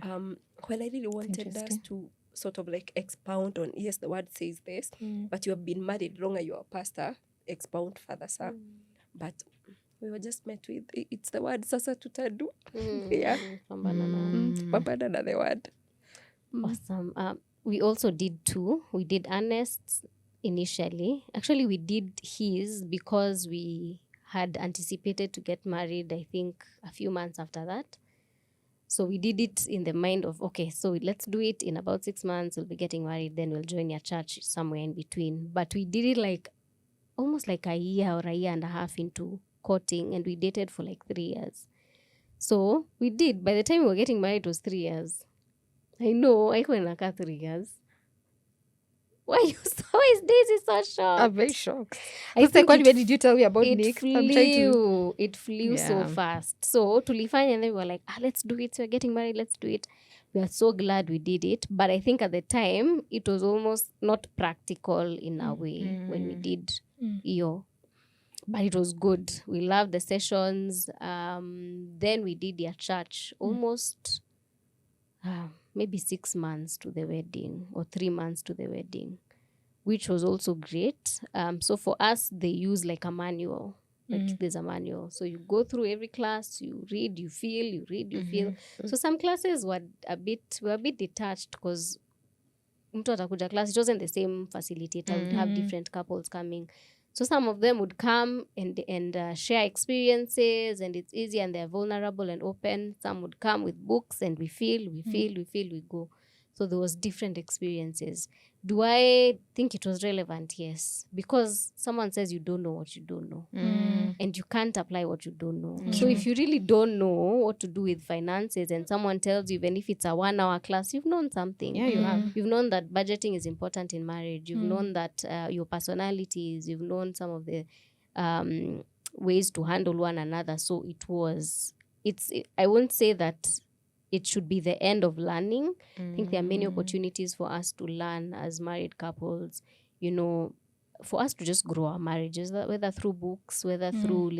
Well, I really wanted us interesting. to sort of like expound on, yes, the word says this, but you have been married longer, you're a pastor, expound further, sir. But we were just met with, it's the word, sasa tutadu. Yeah. Pambana na the word. Awesome. We also did two. We did Ernest's initially. Actually, we did his because we had anticipated to get married, I think, a few months after that. So we did it in the mind of, okay, so let's do it in about 6 months. We'll be getting married. Then we'll join your church somewhere in between. But we did it like almost like a year or a year and a half into courting. And we dated for like 3 years. So we did. By the time we were getting married, it was 3 years. I know, I couldn't like 3 years. Why is Daisy so shocked? I'm very shocked. I It's like, think when did you tell me about it Nick? flew. I'm trying to. It flew so Yeah. fast. So tulifanya, and then we were like, let's do it. We're getting married. Let's do it. We are so glad we did it. But I think at the time it was almost not practical in a way when we did EO. But it was good. We loved the sessions. Then we did their church almost maybe 6 months to the wedding or 3 months to the wedding, which was also great. So for us, they use like a manual. Like there's a manual. So you go through every class, you read, you feel, you read, you feel. So some classes were a bit detached because mtu atakuja class, it wasn't the same facilitator. We'd have different couples coming. So some of them would come and share experiences, and it's easy and they're vulnerable and open. Some would come with books and we go. So there was different experiences. Do I think it was relevant? Yes. Because someone says you don't know what you don't know. And you can't apply what you don't know. So if you really don't know what to do with finances and someone tells you, even if it's a 1 hour class, you've known something. Yeah, you have. You've known that budgeting is important in marriage. You've known that your personalities, you've known some of the ways to handle one another. So I won't say that it should be the end of learning. I think there are many opportunities for us to learn as married couples, for us to just grow our marriages, whether through books, whether through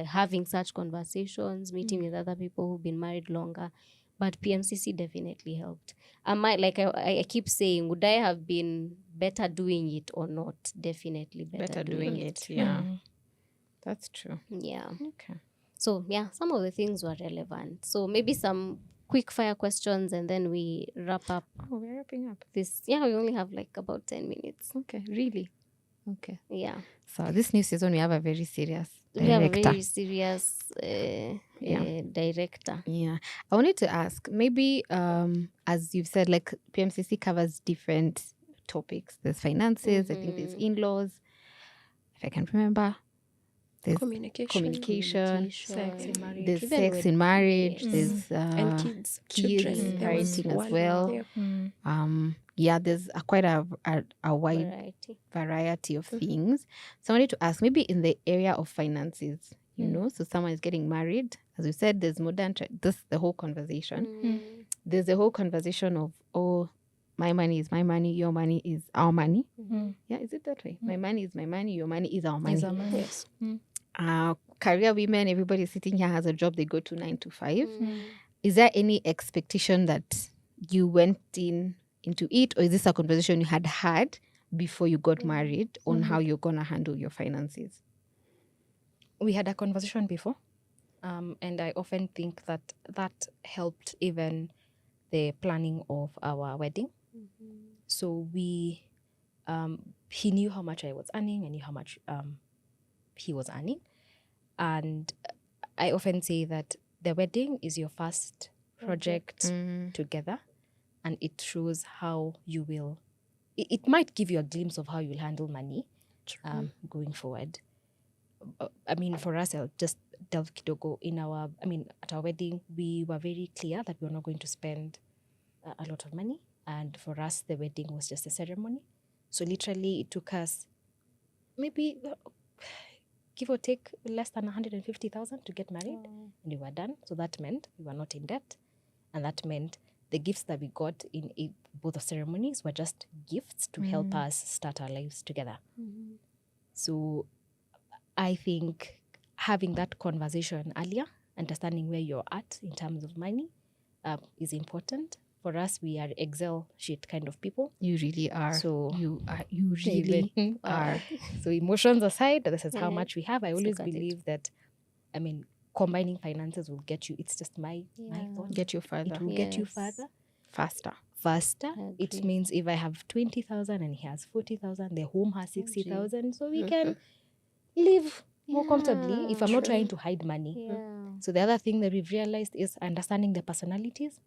having such conversations, meeting with other people who've been married longer. But PMCC definitely helped. I keep saying, would I have been better doing it or not? Definitely better doing it. Yeah. That's true. Yeah. Okay. So, yeah, some of the things were relevant. So maybe some quick fire questions and then we wrap up Oh, we're wrapping up. this. Yeah, we only have like about 10 minutes. Okay, really? Okay. Yeah. So this new season, we have a very serious We have a director. very serious director. Yeah. I wanted to ask, maybe as you've said, like PMCC covers different topics. There's finances, I think there's in-laws, if I can remember. There's communication, Sex in marriage. there's Even sex in marriage, there's And kids, kids, children. There was parenting as one, well. yeah. There's quite a wide variety of things. So I wanted to ask, maybe in the area of finances, so someone is getting married. As you said, there's the whole conversation. There's the whole conversation of, my money is my money, your money is our money. Yeah, is it that way? My money is my money, your money is our money. Yes. Career women, everybody sitting here has a job they go to 9 to 5. Is there any expectation that you went into it, or is this a conversation you had before you got married on how you're going to handle your finances? We had a conversation before, and I often think that helped even the planning of our wedding. So he knew how much I was earning, I knew how much he was earning. And I often say that the wedding is your first project together, and it shows how you will, it might give you a glimpse of how you'll handle money, going forward. I mean, for us, I'll just delve kidogo at our wedding, we were very clear that we were not going to spend a lot of money. And for us, the wedding was just a ceremony. So literally it took us maybe give or take less than 150,000 to get married, and we were done. So that meant we were not in debt, and that meant the gifts that we got in both of ceremonies were just gifts to help us start our lives together. So I think having that conversation earlier, understanding where you're at in terms of money, is important. For us, we are Excel sheet kind of people. You really are. So you really are. So emotions aside, this is how much we have. I always look at believe that, combining finances will get you. It's just my thought. Get you further. It will get you Yes. further. Faster. It agree. means if I have 20,000 and he has 40,000, the home has 60,000, so we can live more comfortably if I'm not trying to hide money. So the other thing that we've realized is understanding the personalities.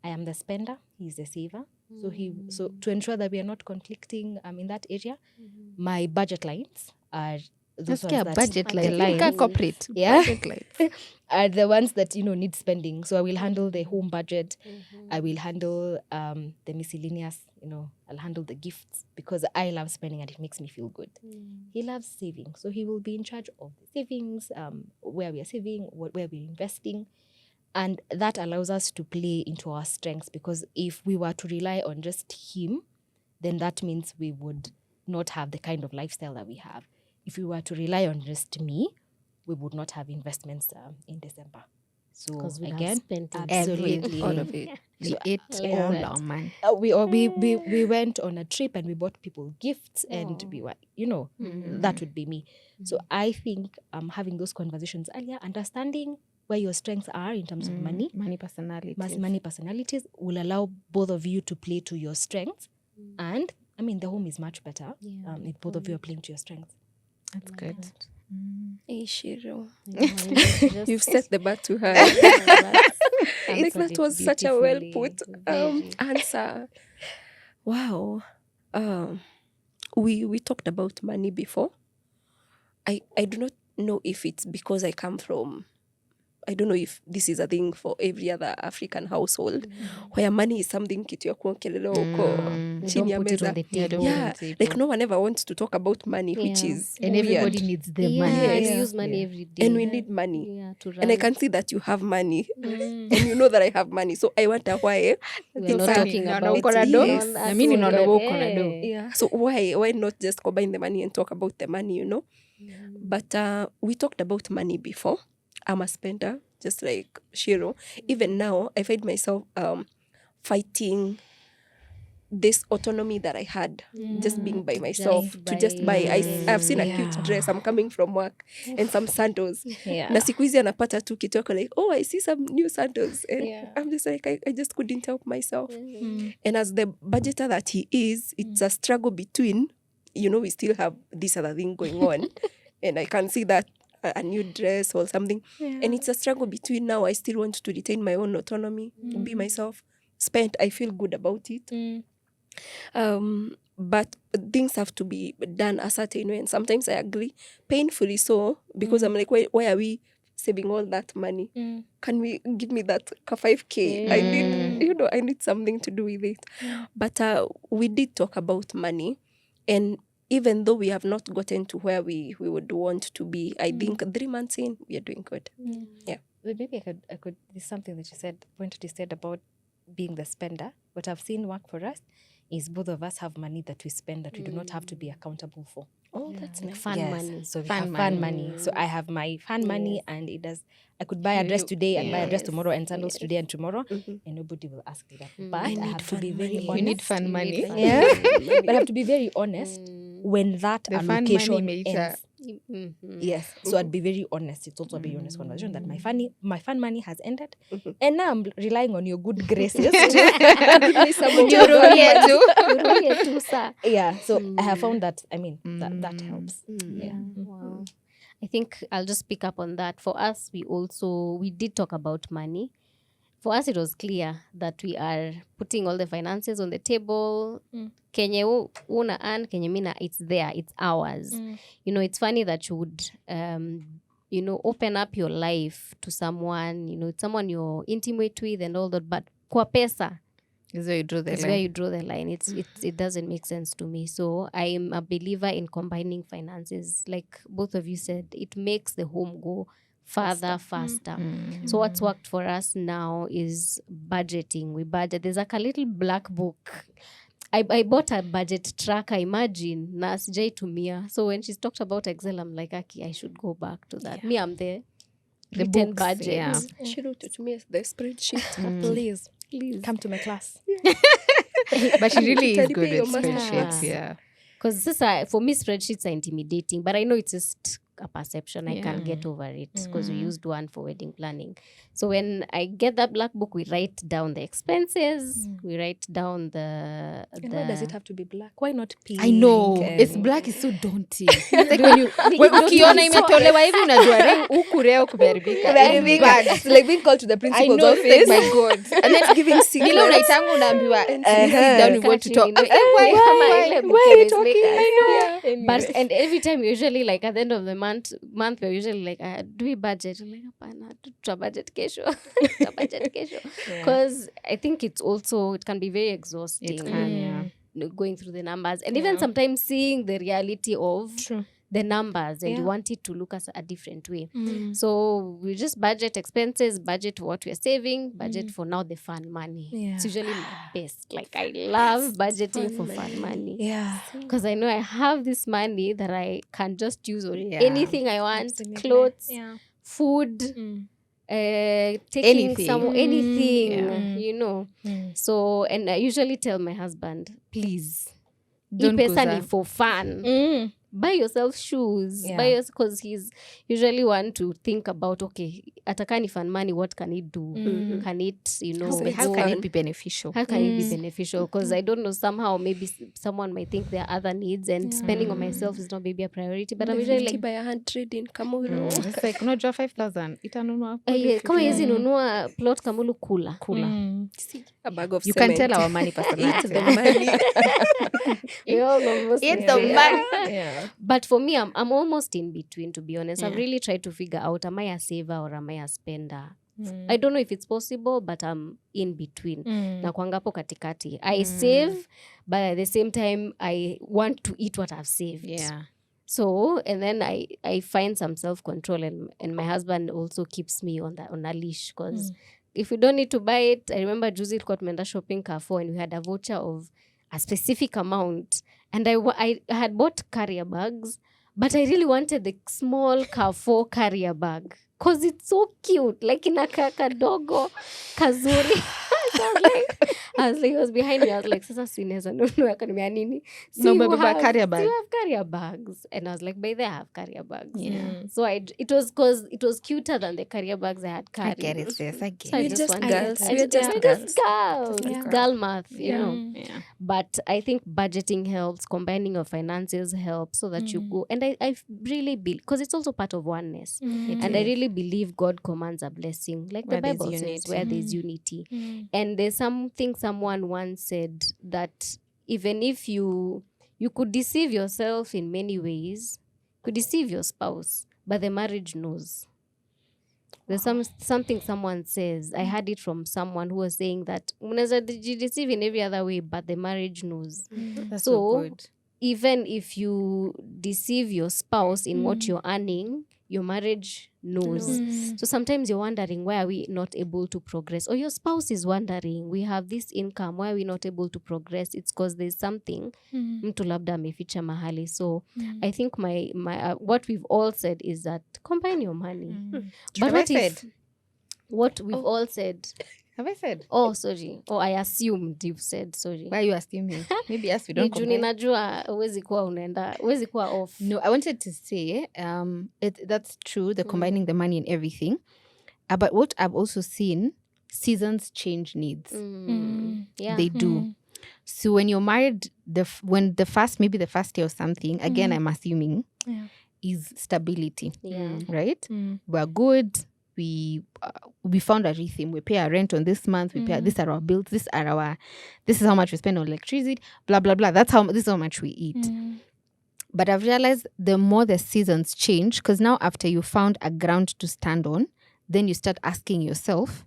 I am the spender, he's the saver. So to ensure that we are not conflicting in that area, my budget lines are those Let's get a ones that budget Budget line. lines. Corporate. Yeah. Budget lines. are the ones that need spending. So I will handle the home budget. I will handle the miscellaneous. I'll handle the gifts because I love spending and it makes me feel good. He loves saving, so he will be in charge of the savings, where we are saving, where we're investing, and that allows us to play into our strengths. Because if we were to rely on just him, then that means we would not have the kind of lifestyle that we have. If we were to rely on just me, we would not have investments in December. So Because we again, spent it. absolutely, All of it. We So, ate yeah. all our money. we went on a trip and we bought people gifts and we were, that would be me. So I think having those conversations earlier, understanding where your strengths are in terms of money, Money personalities. money personalities will allow both of you to play to your strengths. And the home is much better if both of you are playing to your strengths. That's good. Hey, Shiro. Just- You've set the bar too high. Like that was such a well put answer. Wow. We talked about money before. I do not know if it's because I come from, I don't know if this is a thing for every other African household where money is something kitu ya kuongelelea huko chini ya Don't put it meza. on the table. Yeah, like no one ever wants to talk about money, which Yeah. is And weird. everybody needs the Yeah, money. we Yes. use money every day. And we need money. Yeah, to run. And I can see that you have money and you know that I have money. So I wonder why. We're not It's talking na about uko na it do, on na that mimi one. naona wewe uko na do. Yeah. So why not just combine the money and talk about the money, But we talked about money before. I'm a spender, just like Shiro. Even now, I find myself fighting this autonomy that I had, just being by myself, to just buy. I've seen a cute dress. I'm coming from work and some sandals. Yeah. Na siku hizi anapata tu kitu yako like, oh, I see some new sandals. And Yeah. I'm just like, I just couldn't help myself. And as the budgeter that he is, it's a struggle between, we still have this other thing going on. And I can see that a new dress or something. And it's a struggle between now I still want to retain my own autonomy, be myself, spend, I feel good about it. But things have to be done a certain way. And sometimes I agree, painfully so, because I'm like, why are we saving all that money? Can we give me that 5K? I need, I need something to do with it. But we did talk about money. And even though we have not gotten to where we would want to be, I think 3 months in, we are doing good. Yeah. But maybe I could. There's something that you said about being the spender. What I've seen work for us is both of us have money that we spend that we do not have to be accountable for. Oh, that's nice. Fun Yes. money. So we Fun have money. fun money. So I have my fun money, and it does. I could buy a dress today and buy a dress tomorrow and sandals today and tomorrow, and nobody will ask me that. But I need have to be fun very money. honest. You need fun money. Yeah, but I have to be very honest. When that The fun money allocation meter. ends, yes. So I'd be very honest. It's also a very honest conversation that my fun money has ended, and now I'm relying on your good graces to give me some of your fun money. Yeah. So I have found that. That helps. Yeah. Wow. I think I'll just pick up on that. For us, we did talk about money. for us it was clear that we are putting all the finances on the table. Kenye una earn, kenye mina, it's there, it's ours. You know, it's funny that you would you know, open up your life to someone, you know, someone you're intimate with and all that, but kwa pesa Is where you draw the is line. where you draw the line. It doesn't make sense to me. So I am a believer in combining finances. Like both of you said, it makes the home go faster. So what's worked for us now is budgeting. We budget. There's like a little black book. I bought a budget tracker, imagine, na sijaitumia. So when she's talked about Excel, I'm like, Aki, I should go back to that. Me, I'm there. The Written books, budget. yeah. Shiro, to me, the spreadsheet. Please Please. come to my class. But she really is Teddy good bear at your master's spreadsheets. class. Yeah. Because for me, spreadsheets are intimidating, but I know it's just a perception. I Yeah. can't get over it because we used one for wedding planning. So when I get that black book, we write down the expenses, we write down And why does it have to be black? Why not pink? I know. and- It's black is so daunting. It's like when you ukiona imetolewa hivi unajua huku leo kumeharibika. Like, Bad. it's like being called to the I principal's know, office. it's like my God. And then giving vile secrets. unaitanga unaambiwa sit down we want to talk. Why are you talking? I know. But and every time usually like at the end of the month we're usually like do we budget? I'm like hapana, tuta budget kesho. Tuta budget kesho. Because I think it can be very exhausting. It can, yeah. You know, going through the numbers and even sometimes seeing the reality of the numbers and you want it to look as a different way. So we just budget expenses, budget what we're saving, budget for now the fun money. It's usually my best. Like I love budgeting for fun money. Yeah. Because I know I have this money that I can just use on Yeah. anything I want, Absolutely. clothes, Yeah. food, taking Anything. anything, Yeah. you know. So, and I usually tell my husband, please, Don't hii pesa kuza. ni for fun. Buy yourself shoes. Yeah. Because he's usually one to think about, okay, ataka ni fun money, what can it do? Can it, you know, How go can on? it be beneficial? How can it be beneficial? Because I don't know, somehow maybe someone might think there are other needs and spending on myself is not maybe a priority. But I'm usually like, by 100 in Kamuro. It's like unajua 5,000 itanunua. kama hizi nunua plot Kamulu kula. A bag of You can cement. tell our money personality. the money. We all almost It's there. the money. Yeah. But for me, I'm almost in between, to be honest. I've really tried to figure out, am I a saver or am I a spender? I don't know if it's possible, but I'm in between. Na kwangapo katikati. I save, but at the same time, I want to eat what I've saved. Yeah. So, and then I find some self-control and my husband also keeps me on a leash because if we don't need to buy it, I remember Juzi got me shopping Carrefour and we had a voucher of a specific amount and I had bought carrier bags, but I really wanted the small Carrefour carrier bag because it's so cute, like inakaa kadogo kazuri. I was like, it was behind me. I was like, sasa sineza nunua kanimia nini? No, umebeba carrier bag. You have carrier bags. And I was like, by there I have carrier bags. Yeah. So it was because it was cuter than the carrier bags I had I carried. get it, sis. I get So I it. We're just wanted- girls. I We're just- just we're girls. girls. Yeah. Girl math, you know. Yeah. But I think budgeting helps, combining your finances helps so that you go. And I really believe, because it's also part of oneness. And I really believe God commands a blessing. Like Where the there's Bible says, unity. where there's unity. And there's something someone once said that even if you could deceive yourself in many ways, could deceive your spouse, but the marriage knows. There's something someone says. I heard it from someone who was saying that unaweza deceive in every other way, but the marriage knows. That's So, so good. Even if you deceive your spouse in what you're earning, your marriage knows. So sometimes you're wondering, why are we not able to progress? Or your spouse is wondering, we have this income, why are we not able to progress? It's because there's something mtu labda ameficha mahali. So I think my what we've all said is that combine your money. But what we've all said? Have I said? Oh, sorry. Oh, I assumed you've said sorry. Why are you assuming? Maybe yes, we Ni don't juu combine. ninajua huwezi kuwa off. No, I wanted to say that's true, the combining the money and everything. But what I've also seen, seasons change needs. Yeah. They do. So when you're married, maybe the first year or something, again, I'm assuming, is stability, Yeah. right? We're good. we found a rhythm. We pay our rent on this month. We pay these are our bills. This is how much we spend on electricity. Blah blah blah. This is how much we eat. But I've realized the more the seasons change, because now after you found a ground to stand on, then you start asking yourself.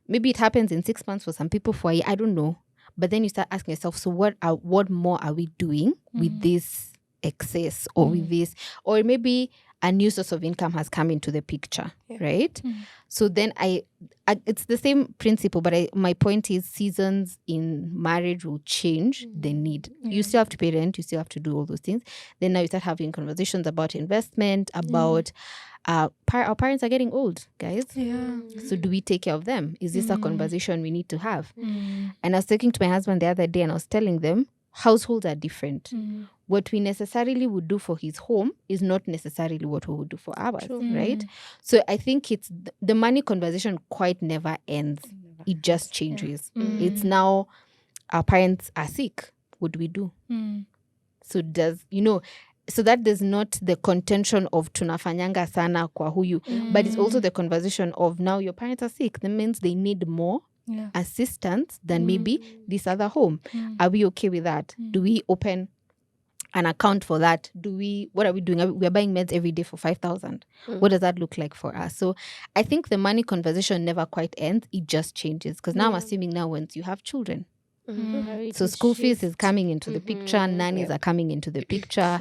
Maybe it happens in 6 months for some people, for a year, I don't know. But then you start asking yourself, so what more are we doing with this excess or with this? Or maybe a new source of income has come into the picture, right? So then it's the same principle, but my point is seasons in marriage will change the need. You still have to pay rent, you still have to do all those things. Then now you start having conversations about investment, about our parents are getting old, guys. So do we take care of them? Is this a conversation we need to have? And I was talking to my husband the other day and I was telling them households are different. What we necessarily would do for his home is not necessarily what we would do for ours, right? So I think it's the money conversation quite never ends. It just changes. It's now our parents are sick. What do we do? So so that there's not the contention of tunafanyanga sana kwa huyu, but it's also the conversation of now your parents are sick. That means they need more assistance than maybe this other home. Are we okay with that? Do we open an account for that? What are we doing? We're buying meds every day for 5,000. What does that look like for us? So I think the money conversation never quite ends. It just changes. Because now I'm assuming now once you have children. So school fees is coming into the picture. Nannies are coming into the picture.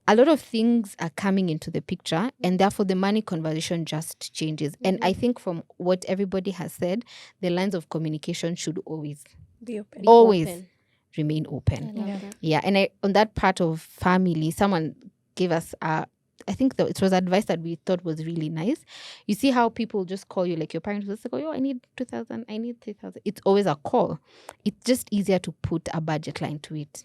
A lot of things are coming into the picture, and therefore the money conversation just changes. And I think from what everybody has said, the lines of communication should always Be open. always remain open. Yeah. And on that part of family, someone gave us I think it was advice that we thought was really nice. You see how people just call you, like your parents will say, oh, I need 2,000, I need 3,000. It's always a call. It's just easier to put a budget line to it.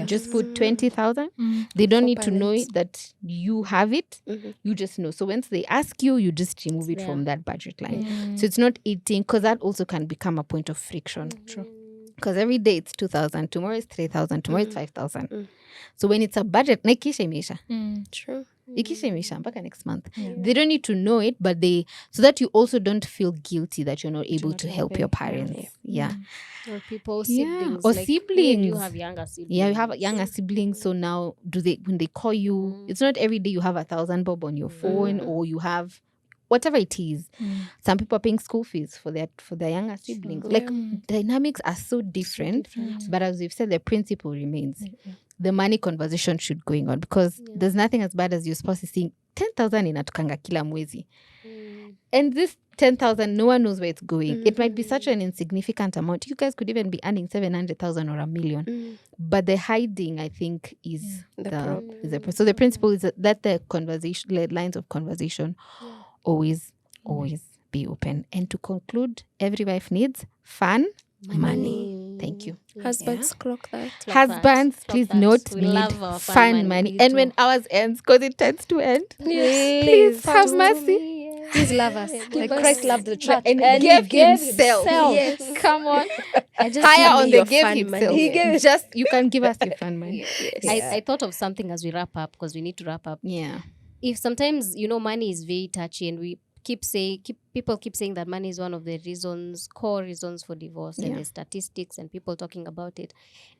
Just put 20,000. They don't need to know it, that you have it. You just know. So once they ask you, you just remove it from that budget line. So it's not eating, because that also can become a point of friction. True. Because every day it's 2,000, tomorrow it's 3,000, tomorrow it's 5,000. So when it's a budget, ikisha imeisha. True. Ikisha imeisha mpaka next month. They don't need to know it, but so that you also don't feel guilty that you're not able to help your parents. Or people, siblings. Or like siblings. You have younger siblings. Yeah, you have younger siblings. So now when they call you, it's not every day you have 1,000 bob on your phone or you have whatever it is. Some people are paying school fees for their younger siblings. Like dynamics are so different. But as we've said, the principle remains. The money conversation should going on, because there's nothing as bad as your spouse is saying 10,000 inatukanga kila mwezi. And this 10,000, no one knows where it's going. It might be such an insignificant amount. You guys could even be earning 700,000 or $1 million. But the hiding, I think, is so the principle is that the lines of conversation always be open. And to conclude, every wife needs fun, money. Thank you. Husbands, clock that. Husbands, please note, we need love our fun money. And when ours ends, because it tends to end, please have mercy. Please love us. Like Christ loved the church. And he gave himself. Yes. Come on. Just Higher give on me the your give fun himself. money. He gave just, you can give us your fun money. I thought of something as we wrap up, because we need to wrap up. Yeah. If sometimes, money is very touchy, and we people keep saying that money is one of the core reasons for divorce, and the statistics and people talking about it.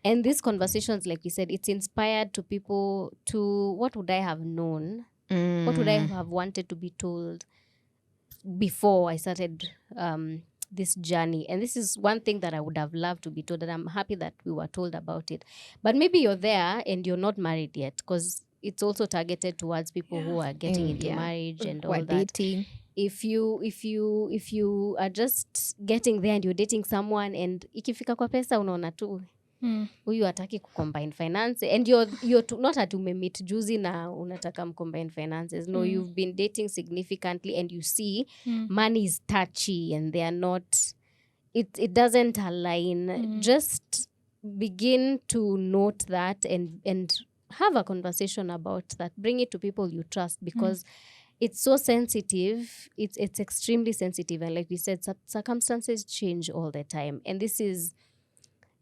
And these conversations, like we said, it's inspired to people to, what would I have known? What would I have wanted to be told before I started this journey? And this is one thing that I would have loved to be told, and I'm happy that we were told about it. But maybe you're there and you're not married yet, because it's also targeted towards people who are getting into marriage and all that. Dating. If you are just getting there and you're dating someone, and ikifika kwa pesa unaona tu huyu hataki kucombine finance, and you're not at umemit juzi na unataka mcombine finances. No, you've been dating significantly, and you see money is touchy and they are not, it doesn't align. Just begin to note that and have a conversation about that. Bring it to people you trust, because it's so sensitive. It's extremely sensitive, and like we said, circumstances change all the time, and this is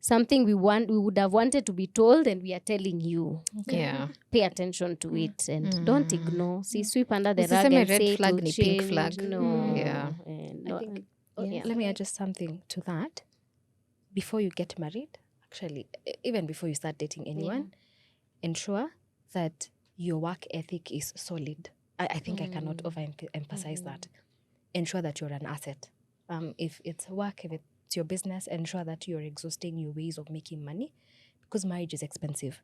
something we would have wanted to be told, and we are telling you. Yeah. Pay attention to it and don't ignore. See, sweep under the rug Usiseme and red say flag it will ni pink change. flag. No. Yeah. And I think, yeah. let me adjust something to that. Before you get married, actually, even before you start dating anyone, ensure that your work ethic is solid. I think I cannot overemphasize that. Ensure that you're an asset. If it's work, if it's your business, ensure that you're exhausting your ways of making money, because marriage is expensive.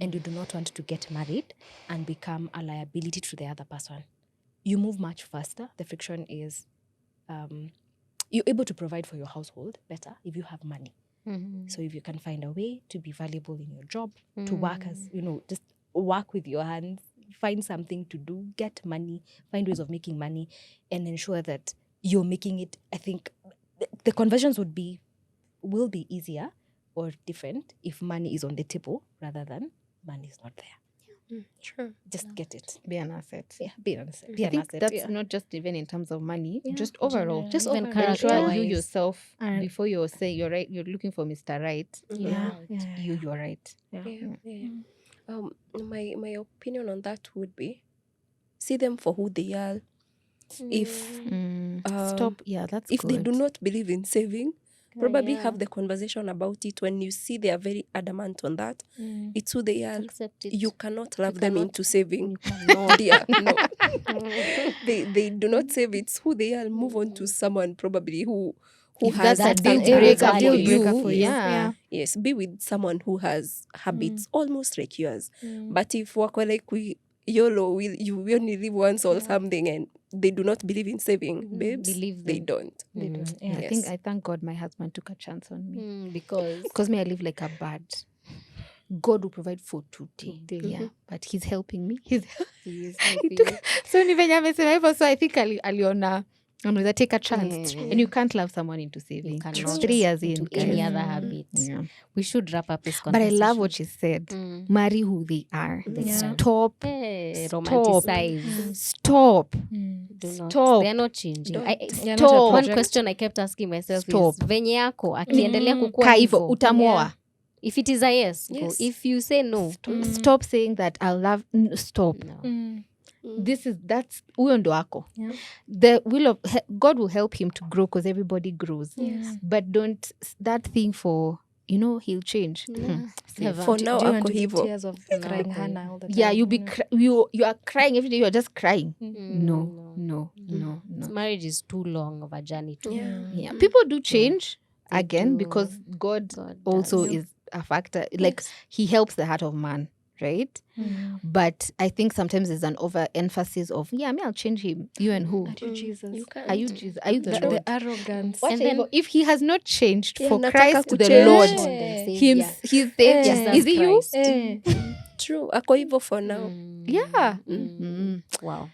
And you do not want to get married and become a liability to the other person. You move much faster. The friction is you're able to provide for your household better if you have money. So if you can find a way to be valuable in your job, to work as, just work with your hands, find something to do, get money, find ways of making money, and ensure that you're making it. I think the conversions will be easier or different if money is on the table rather than money is not there. True. Just get it. Be an asset. Yeah, be an asset. I think that's not just even in terms of money, just overall. Just even Ensure character-wise. you yourself, And- before you say you're right, you're looking for Mr. Right. Yeah. You're right. My opinion on that would be, see them for who they are. If Stop. Yeah, that's if good. they do not believe in saving, probably have the conversation about it. When you see they are very adamant on that, it's who they are. Accept it. You cannot love them into saving. You cannot. Dear, no. They do not save. It's who they are. Move on to someone probably who If has that's a that deal breaker for value. you, Yes. yeah. Yes, be with someone who has habits almost like yours. But if wako like we YOLO, you only live once or something, and they do not believe in saving, babes, Believe they them. don't. Yeah, Yes. I thank God my husband took a chance on me. Because Me, I live like a bird. God will provide food today. Yeah, but he's helping me. he is helping you. So ni venye amesema hivyo, so I think aliona anaweza take a chance, and you can't love someone into saving. You cannot 3 years in, into any guys. other habit. Yeah. We should wrap up this But I conversation. love what she said. Marry who they are. Yeah. Stop. Hey, Stop. romanticize. Stop. Do not. Stop. They are not changing. They're not a Stop. One project. question I kept asking myself Stop. is venye yako akiendelea kukua Ka hivyo, hivyo. utamuoa. If it is a yes, go. Yes. If you say no, Stop saying that I'll love. Stop. no. That's huyo ndo wako. Yeah. The will of God will help him to grow, because everybody grows. But don't that thing for he'll change. Never. For now, Do you want ako to be hivo. tears of crying Hannah all the time? Yeah, you are crying every day. You are just crying. No. No. Marriage is too long of a journey to Yeah, people do change again do. because God God also does. is a factor. Like he helps the heart of man, right? But I think sometimes there's an overemphasis of I'll change him. You and who? Are you Jesus? You can't. Are you Jesus? Are you the Lord? The arrogance. What And then- if he has not changed for nataka Christ the kuchange. Lord, Savior. he's there. Jesus Is he you? Christ. True. Ako hivo for now. Yeah. Wow.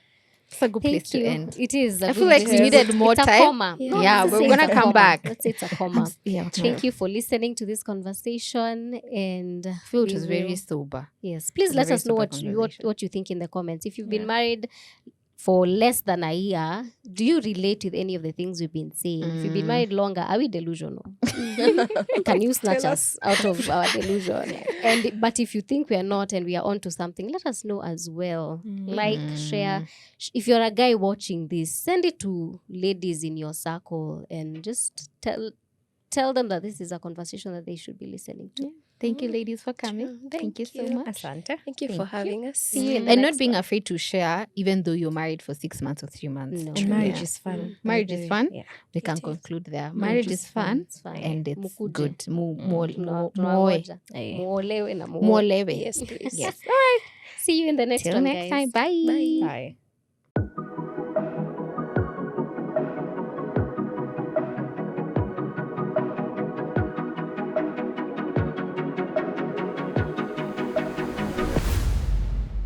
It's a good place Thank you. to end. It is. I feel like we needed more it's a time. comma. No, Yeah, let's we're say gonna it's a come comma. back. Let's say it's a comma. Yeah. Thank you for listening to this conversation, and I feel it we was very will- sober. Yes, please It's a let very us know sober what conversation. you think in the comments. If you've been married for less than a year, do you relate with any of the things we've been saying? If you've been married longer, are we delusional? Can you snatch us out of our delusion? But if you think we are not and we are onto something, let us know as well. Like, share. If you're a guy watching this, send it to ladies in your circle and just tell them that this is a conversation that they should be listening to. Thank you, ladies, for coming. Thank you so much. Asante. Thank you for having us. See you in the And next not being afraid to share, even though you're married for 6 months or 3 months. No. And marriage Yeah. is fun. Marriage is fun. Yeah. We can conclude there. Marriage is fun, It's fine. and it's Mukuje. good. Tunangoja. Muolewe na muoe. Muolewe. Yes, please. Yes. See you in the next Till one, next guys. time. Bye. Bye.